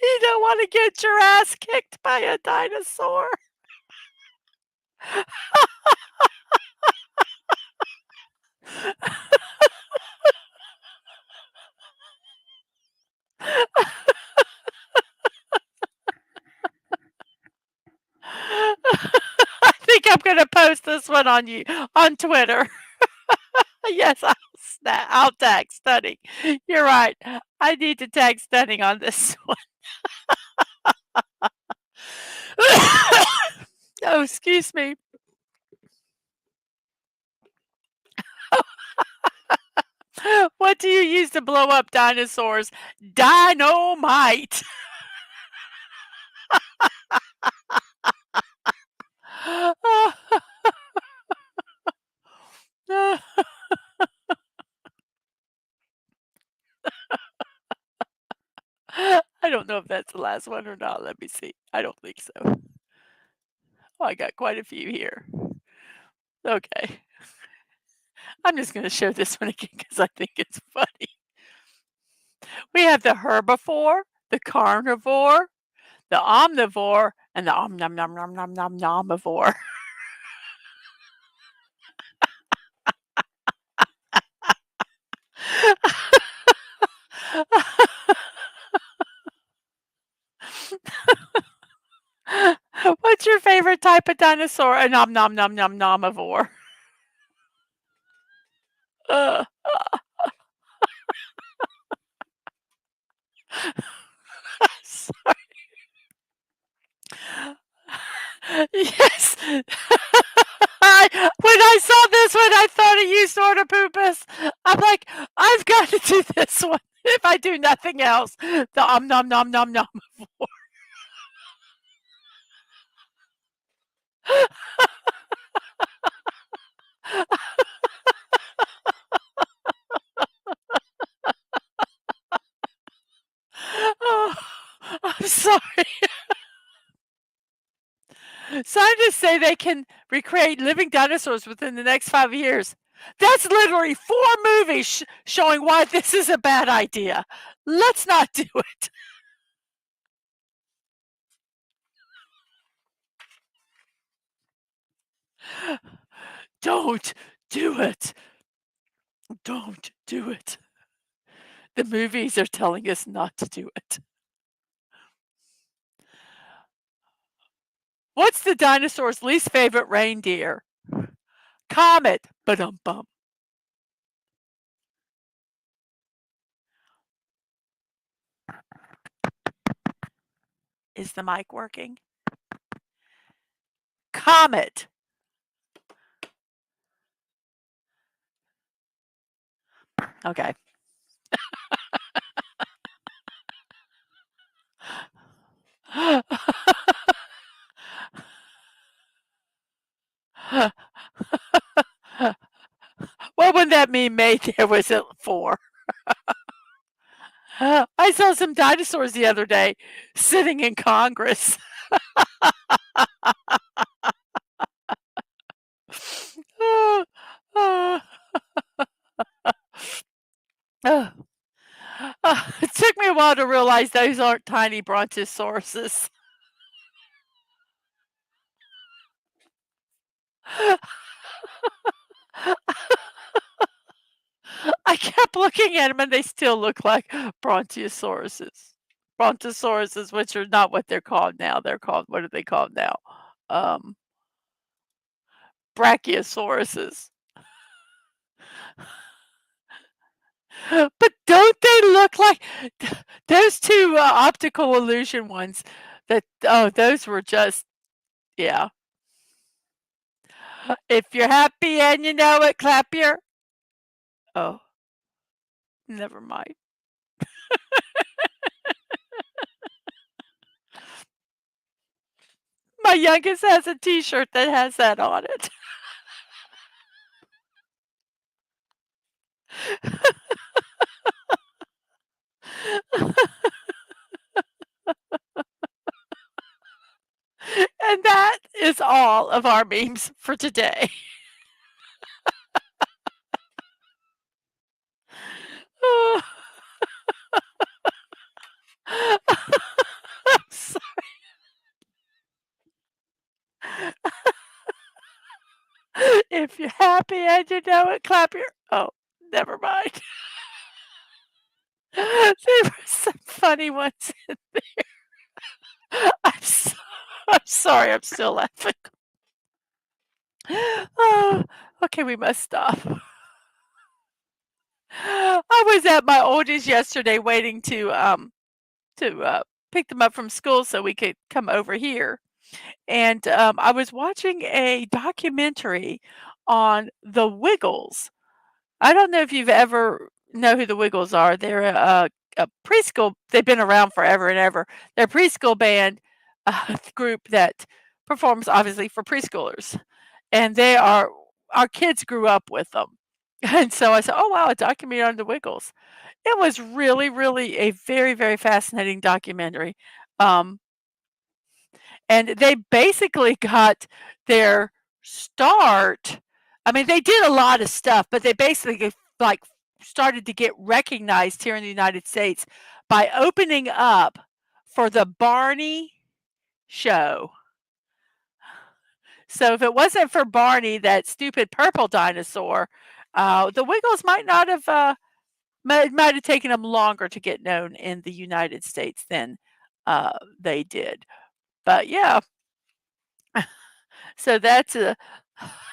You don't want to get your ass kicked by a dinosaur. I think I'm going to post this one on Twitter. Yes, I'll tag Stunning. You're right. I need to tag Stunning on this one. Oh, excuse me. What do you use to blow up dinosaurs? Dynamite. I don't know if that's the last one or not. Let me see. I don't think so. Oh, I got quite a few here. Okay. I'm just going to show this one again because I think it's funny. We have the herbivore, the carnivore, the omnivore, and the om nom nom nom nom nom nomivore. What's your favorite type of dinosaur? A nom nom nom nom nomivore. Uh, sorry. Yes. When I saw this one, I thought of you, sort of poopus. I'm like, I've got to do this one if I do nothing else. The om nom nom nom nom. Oh, I'm sorry. say they can recreate living dinosaurs within the next 5 years. That's literally 4 movies showing why this is a bad idea. Let's not do it. Don't do it. Don't do it. The movies are telling us not to do it. What's the dinosaur's least favorite reindeer? Comet. Ba-dum-bum. Is the mic working? Comet. Okay. What would that mean May there was a 4? I saw some dinosaurs the other day sitting in Congress. It took me a while to realize those aren't tiny brontosauruses. I kept looking at them and they still look like brontosauruses. Brontosauruses, which are not what they're called now. They're called, what are they called now? Um, Brachiosauruses. But don't they look like those 2 optical illusion ones that, oh, those were just, yeah. If you're happy and you know it, clap your, oh, never mind. My youngest has a T-shirt that has that on it. And that is all of our memes for today. I'm sorry. If you're happy and you know it, clap your, oh, never mind. There were some funny ones in there. I'm sorry, I'm still laughing. Oh, okay, we must stop. I was at my oldest yesterday waiting to pick them up from school so we could come over here, and, I was watching a documentary on the Wiggles. I don't know if you've ever know who the Wiggles are. They're a preschool, they've been around forever and ever. They're a preschool band, group that performs obviously for preschoolers, and they are our kids grew up with them. And so I said, "Oh, wow, a documentary on the Wiggles." It was really, really a very, very fascinating documentary. Um, and they basically got their start. I mean, they did a lot of stuff, but they basically like started to get recognized here in the United States by opening up for the Barney show. So if it wasn't for Barney, that stupid purple dinosaur, the Wiggles might not have might have taken them longer to get known in the United States than they did. But yeah, so that's a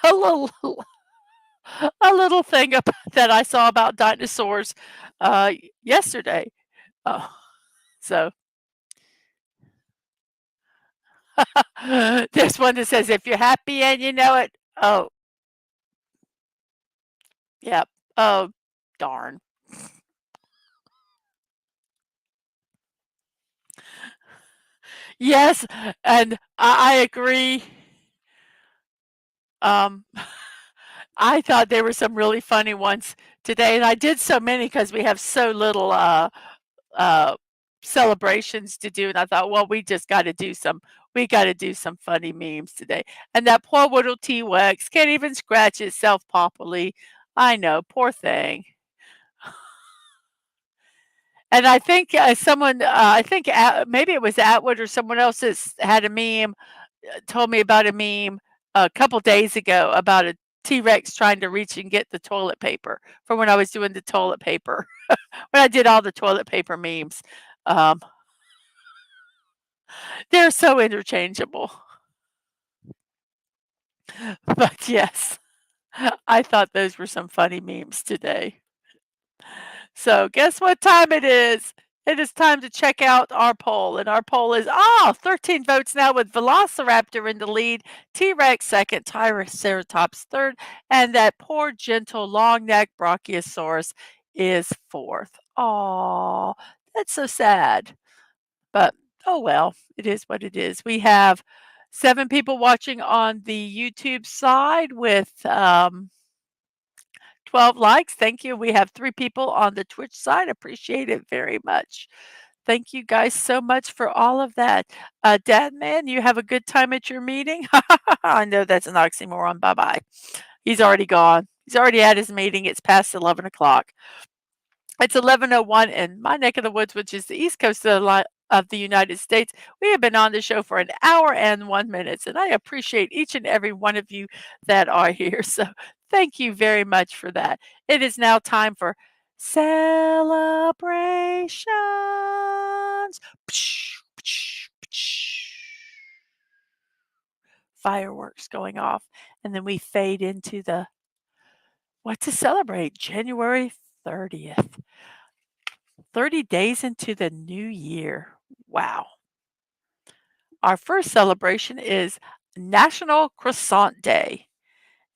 little a little thing that I saw about dinosaurs yesterday. Oh, so there's one that says, "If you're happy and you know it." Oh, yep. Oh, darn. Yes, and I agree. Um, I thought there were some really funny ones today, and I did so many because we have so little uh, celebrations to do, and I thought, well, we just got to do some We gotta do some funny memes today. And that poor little T-Rex can't even scratch itself properly. I know, poor thing. And I think, someone, I think maybe it was Atwood or someone else that's had a meme, told me about a meme a couple days ago about a T-Rex trying to reach and get the toilet paper from when I was doing the toilet paper, when I did all the toilet paper memes. Um, they're so interchangeable. But yes, I thought those were some funny memes today. So guess what time it is? It is time to check out our poll, and our poll is 13 votes now with Velociraptor in the lead, T-Rex second, Triceratops third, and that poor gentle long neck Brachiosaurus is fourth. Oh, that's so sad. But oh well, it is what it is. We have 7 people watching on the YouTube side with 12 likes. Thank you. We have 3 people on the Twitch side. Appreciate it very much. Thank you guys so much for all of that. Dad man, you have a good time at your meeting? I know that's an oxymoron. Bye bye. He's already gone. He's already at his meeting. It's past 11 o'clock. It's 11:01 in my neck of the woods, which is the East Coast of the United States. We have been on the show for an hour and 1 minute, and I appreciate each and every one of you that are here. So thank you very much for that. It is now time for celebrations. Fireworks going off, and then we fade into the what to celebrate, January 30th. 30 days into the new year. Wow. Our first celebration is National Croissant Day.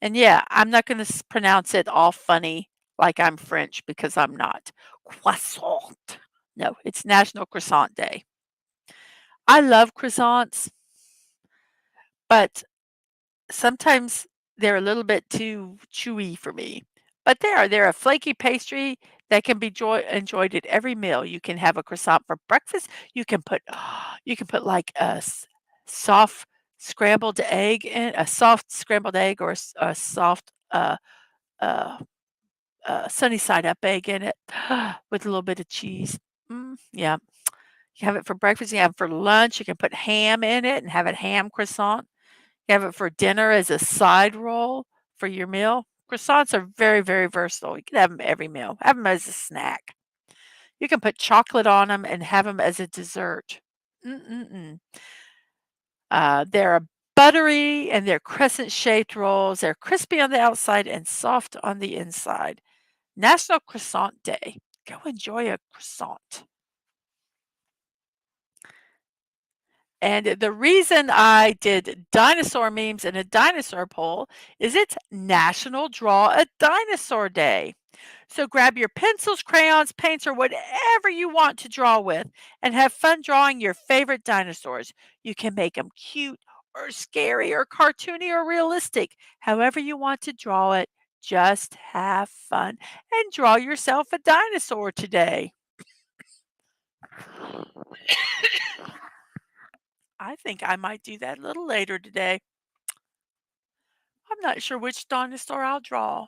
And yeah, I'm not going to pronounce it all funny like I'm French because I'm not. Croissant. No, it's National Croissant Day. I love croissants, but sometimes they're a little bit too chewy for me. But they're a flaky pastry that can be enjoyed at every meal. You can have a croissant for breakfast. You can put you can put like soft scrambled egg in a soft scrambled egg or a soft uh, sunny side up egg in it with a little bit of cheese. Yeah, you have it for breakfast. You have it for lunch. You can put ham in it and have it ham croissant. You have it for dinner as a side roll for your meal. Croissants are very, very versatile. You can have them every meal. Have them as a snack. You can put chocolate on them and have them as a dessert. Mm-mm-mm. They're buttery and they're crescent-shaped rolls. They're crispy on the outside and soft on the inside. National Croissant Day. Go enjoy a croissant. And the reason I did dinosaur memes in a dinosaur poll is it's National Draw a Dinosaur Day. So grab your pencils, crayons, paints, or whatever you want to draw with and have fun drawing your favorite dinosaurs. You can make them cute or scary or cartoony or realistic. However you want to draw it, just have fun and draw yourself a dinosaur today. I think I might do that a little later today. I'm not sure which dinosaur I'll draw.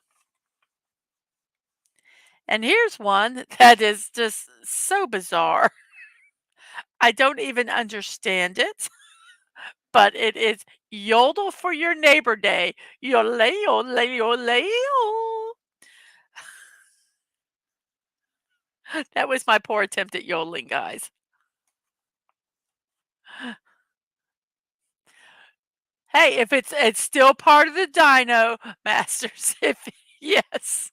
And here's one that is just so bizarre. I don't even understand it, but it is Yodel for Your Neighbor Day. Yodel, yodel, yodel. That was my poor attempt at yodeling, guys. Hey, if it's still part of the Dino Masters. If yes.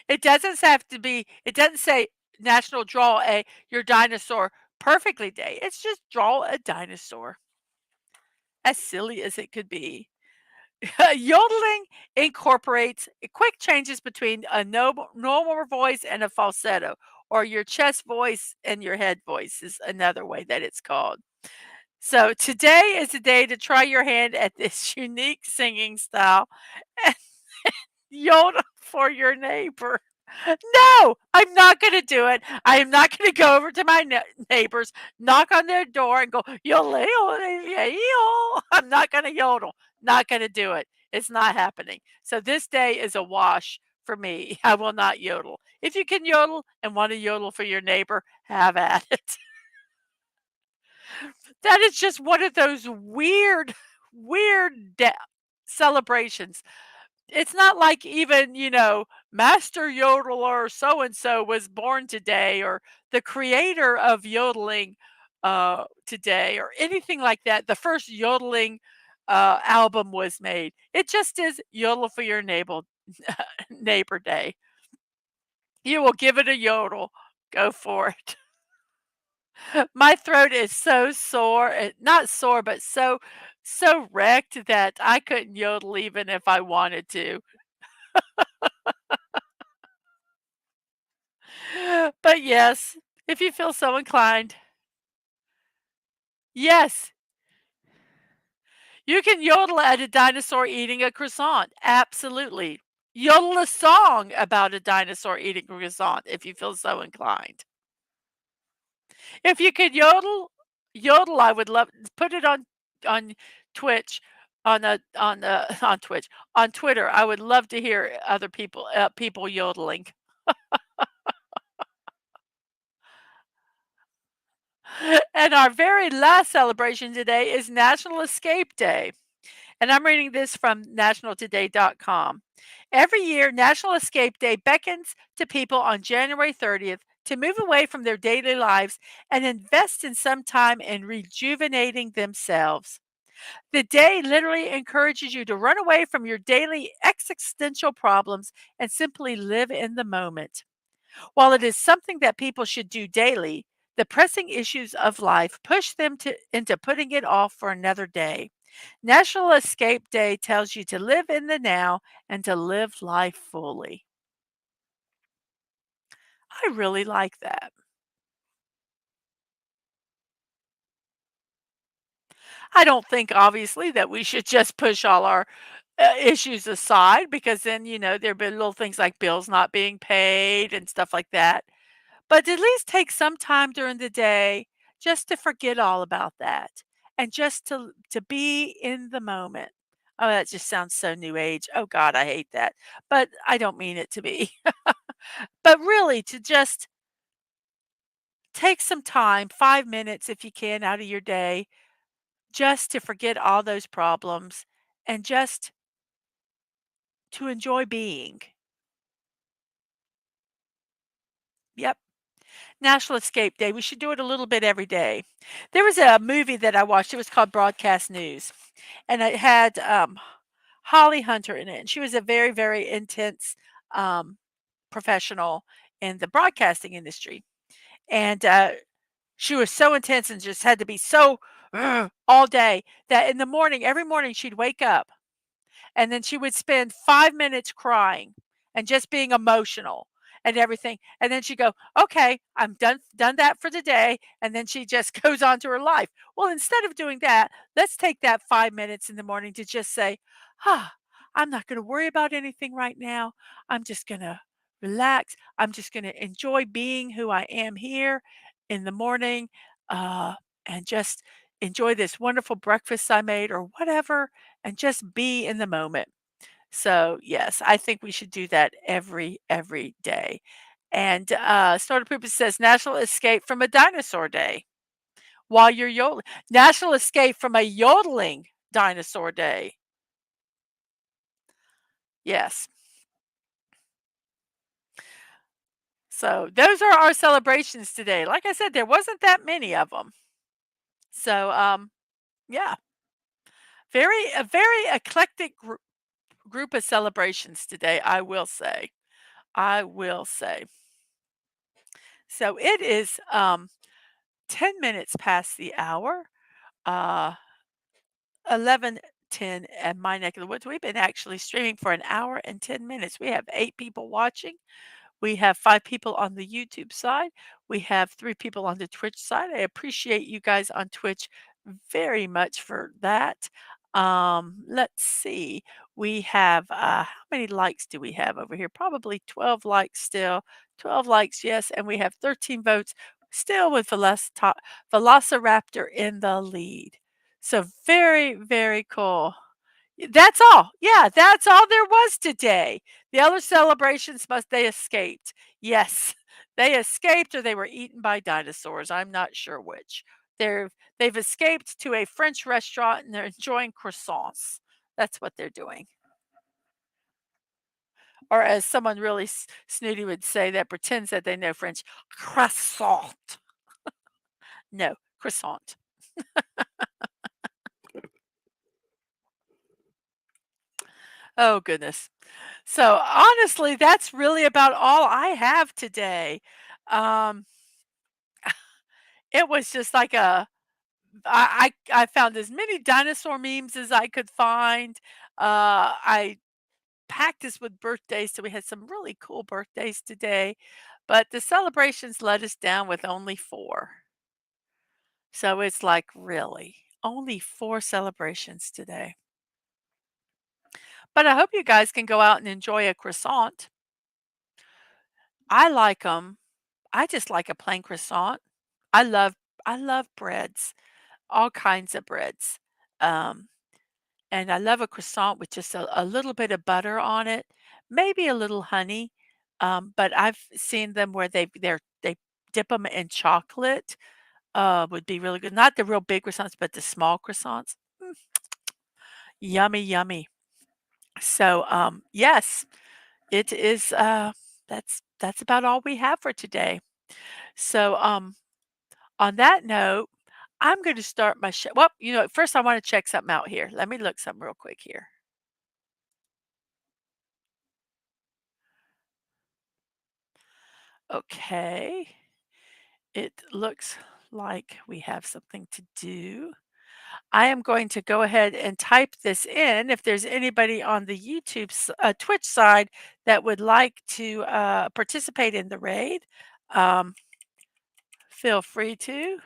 It doesn't have to be it doesn't say National Draw a Your Dinosaur Perfectly Day. It's just draw a dinosaur. As silly as it could be. Yodeling incorporates quick changes between a normal voice and a falsetto, or your chest voice and your head voice is another way that it's called. So today is a day to try your hand at this unique singing style and yodel for your neighbor. No, I'm not gonna do it. I am not gonna go over to my neighbors, knock on their door, and go, "Yodel, yodel, yodel." I'm not gonna yodel. Not gonna do it. It's not happening. So this day is a wash for me. I will not yodel. If you can yodel and want to yodel for your neighbor, have at it. That is just one of those weird, weird celebrations. It's not like even, Master Yodeler so and so was born today or the creator of yodeling today or anything like that. The first yodeling album was made. It just is Yodel for your neighbor day. You will give it a yodel. Go for it. My throat is so sore, not sore, but so wrecked that I couldn't yodel even if I wanted to. But yes, if you feel so inclined, yes, you can yodel at a dinosaur eating a croissant. Absolutely. Yodel a song about a dinosaur eating a croissant if you feel so inclined. If you could yodel, I would love put it on Twitch, on Twitch, on Twitter. I would love to hear other people yodeling. And our very last celebration today is National Escape Day. And I'm reading this from nationaltoday.com. Every year, National Escape Day beckons to people on January 30th to move away from their daily lives and invest in some time in rejuvenating themselves. The day literally encourages you to run away from your daily existential problems and simply live in the moment. While it is something that people should do daily, the pressing issues of life push them into putting it off for another day. National Escape Day tells you to live in the now and to live life fully. I really like that. I don't think, obviously, that we should just push all our issues aside because then, there'd be little things like bills not being paid and stuff like that. But at least take some time during the day just to forget all about that and just to be in the moment. Oh, that just sounds so new age. Oh God, I hate that. But I don't mean it to be. But really to just take some time, 5 minutes if you can out of your day, just to forget all those problems and just to enjoy being. Yep. National Escape Day. We should do it a little bit every day. There was a movie that I watched. It was called Broadcast News, and it had Holly Hunter in it. And she was a very, very intense um, professional in the broadcasting industry. And she was so intense and just had to be so all day that in the morning, every morning, she'd wake up and then she would spend 5 minutes crying and just being emotional and everything, and then she'd go, "Okay, I'm done that for the day," and then she just goes on to her life. Well, instead of doing that, let's take that 5 minutes in the morning to just say, "Ah, I'm not gonna worry about anything right now. I'm just gonna relax. I'm just gonna enjoy being who I am here in the morning, uh, and just enjoy this wonderful breakfast I made," or whatever, and just be in the moment. So, yes, I think we should do that every day. And Snorter Pooper says National Escape from a Dinosaur Day while you're yodeling. National Escape from a yodeling dinosaur day. Yes. So those are our celebrations today. Like I said, there wasn't that many of them. So yeah, a very eclectic group of celebrations today, I will say. I will say. So it is 10 minutes past the hour, uh, 11:10 at my neck of the woods. We've been actually streaming for an hour and 10 minutes. We have 8 people watching. We have 5 people on the YouTube side. We have 3 people on the Twitch side. I appreciate you guys on Twitch very much for that. Let's see. We have, how many likes do we have over here? Probably 12 likes still. 12 likes, yes, and we have 13 votes, still with Velociraptor in the lead. So very, very cool. That's all. Yeah, that's all there was today. The other celebrations they escaped. Yes, they escaped or they were eaten by dinosaurs. I'm not sure which. They've escaped to a French restaurant and they're enjoying croissants. That's what they're doing. Or as someone really snooty would say that pretends that they know French, croissant. No, croissant. Oh goodness. So honestly, that's really about all I have today. Um, it was just like I found as many dinosaur memes as I could find. I packed us with birthdays, so we had some really cool birthdays today. But the celebrations let us down with only 4. So it's like, really? Only 4 celebrations today. But I hope you guys can go out and enjoy a croissant. I like them. I just like a plain croissant. I love I love breads, all kinds of breads. Um, and I love a croissant with just a little bit of butter on it, maybe a little honey. But I've seen them where they dip them in chocolate. Would be really good. Not the real big croissants, but the small croissants. Mm, yummy, yummy. So, yes, it is. That's about all we have for today. So, on that note, I'm going to start my show. Well, first I want to check something out here. Let me look something real quick here. Okay. It looks like we have something to do. I am going to go ahead and type this in. If there's anybody on the Twitch side that would like to participate in the raid, um, feel free to.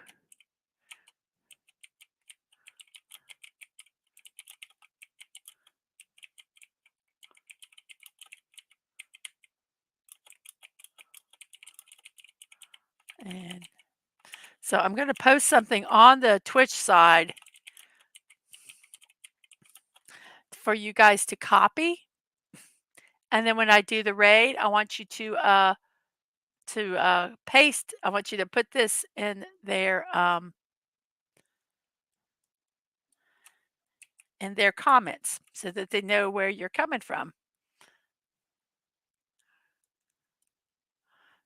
And so I'm going to post something on the Twitch side for you guys to copy. And then when I do the raid, I want you to paste. I want you to put this in their comments so that they know where you're coming from.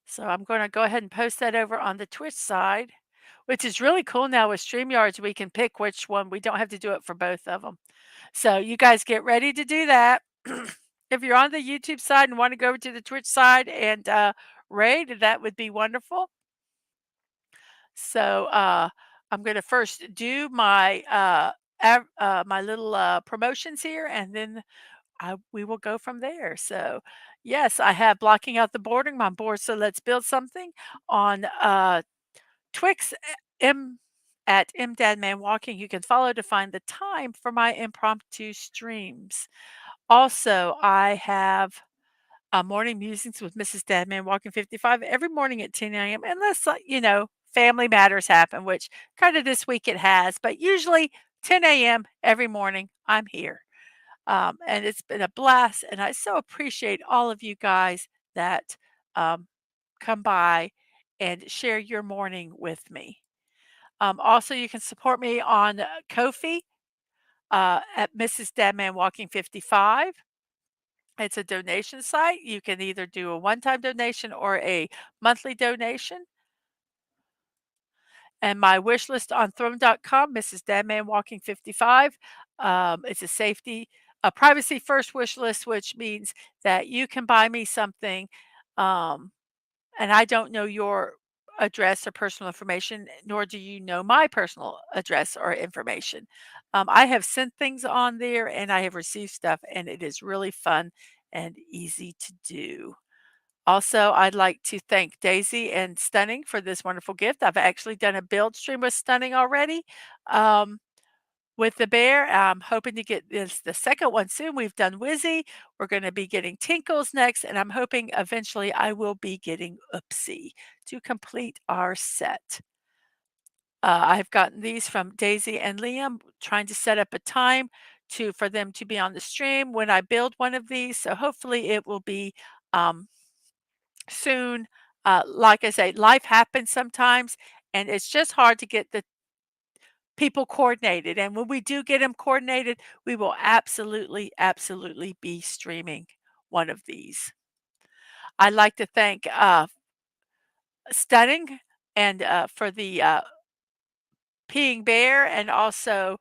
So I'm going to go ahead and post that over on the Twitch side, which is really cool now with StreamYards. We can pick which one. We don't have to do it for both of them. So you guys get ready to do that. If you're on the YouTube side and want to go over to the Twitch side and raid, that would be wonderful. So I'm going to first do my little promotions here, and then we will go from there. So, yes, I have blocking out the boarding on board. So let's build something on Twix M at MDadmanWalking. You can follow to find the time for my impromptu streams. Also, I have Morning Musings with Mrs. DadmanWalking55 every morning at 10 a.m. Unless, family matters happen, which kind of this week it has, but usually 10 a.m. every morning, I'm here. And it's been a blast, and I so appreciate all of you guys that um, come by and share your morning with me. Also, you can support me on Kofi at Mrs. DadmanWalking55. It's a donation site. You can either do a one-time donation or a monthly donation. And my wish list on throne.com, Mrs. DadmanWalking55. It's a privacy first wish list, which means that you can buy me something, um, and I don't know your address or personal information, nor do you know my personal address or information. I have sent things on there and I have received stuff, and it is really fun and easy to do. Also, I'd like to thank Daisy and Stunning for this wonderful gift. I've actually done a build stream with Stunning already. Um, with the bear. I'm hoping to get this the second one soon. We've done Wizzy. We're going to be getting Tinkles next, and I'm hoping eventually I will be getting Oopsie to complete our set. I've gotten these from Daisy and Liam, trying to set up a time for them to be on the stream when I build one of these. So hopefully it will be um, soon. Like I say, life happens sometimes, and it's just hard to get the people coordinated. And when we do get them coordinated, we will absolutely, absolutely be streaming one of these. I'd like to thank Stunning and for the Peeing Bear, and also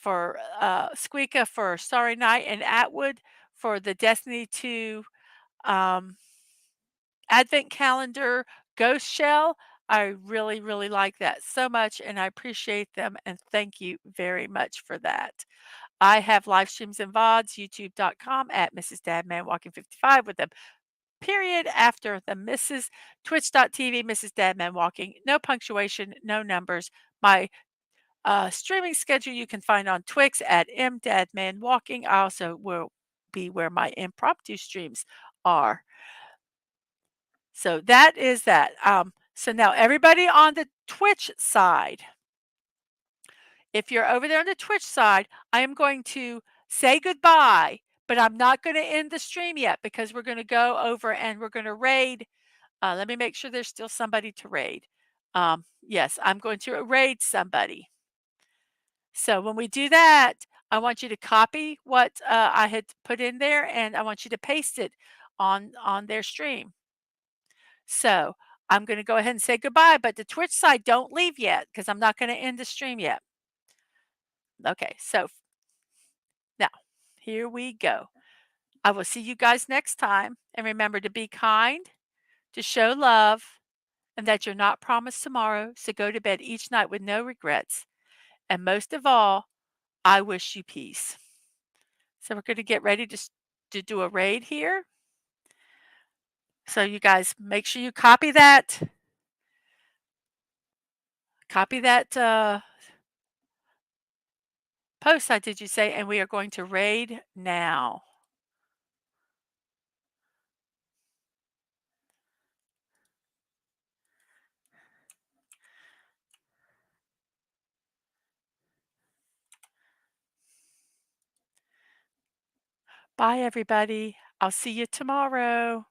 for Squeaka for Starry Night, and Atwood for the Destiny 2 um, Advent Calendar Ghost Shell. I really, really like that so much, and I appreciate them, and thank you very much for that. I have live streams and VODs, youtube.com at Mrs.DadmanWalking55 with a period after the Mrs. Twitch.tv, Mrs.DadmanWalking. No punctuation, no numbers. My streaming schedule you can find on Twix at mdadmanwalking. I also will be where my impromptu streams are. So that is that. So now everybody on the Twitch side, if you're over there on the Twitch side, I am going to say goodbye, but I'm not going to end the stream yet because we're going to go over and we're going to raid. Let me make sure there's still somebody to raid. Yes, I'm going to raid somebody. So when we do that, I want you to copy what I had put in there, and I want you to paste it on their stream. So I'm going to go ahead and say goodbye, but the Twitch side, don't leave yet because I'm not going to end the stream yet. Okay, so now here we go. I will see you guys next time. And remember to be kind, to show love, and that you're not promised tomorrow. So go to bed each night with no regrets. And most of all, I wish you peace. So we're going to get ready to do a raid here. So you guys make sure you copy that. Copy that post I did you say, and we are going to raid now. Bye, everybody. I'll see you tomorrow.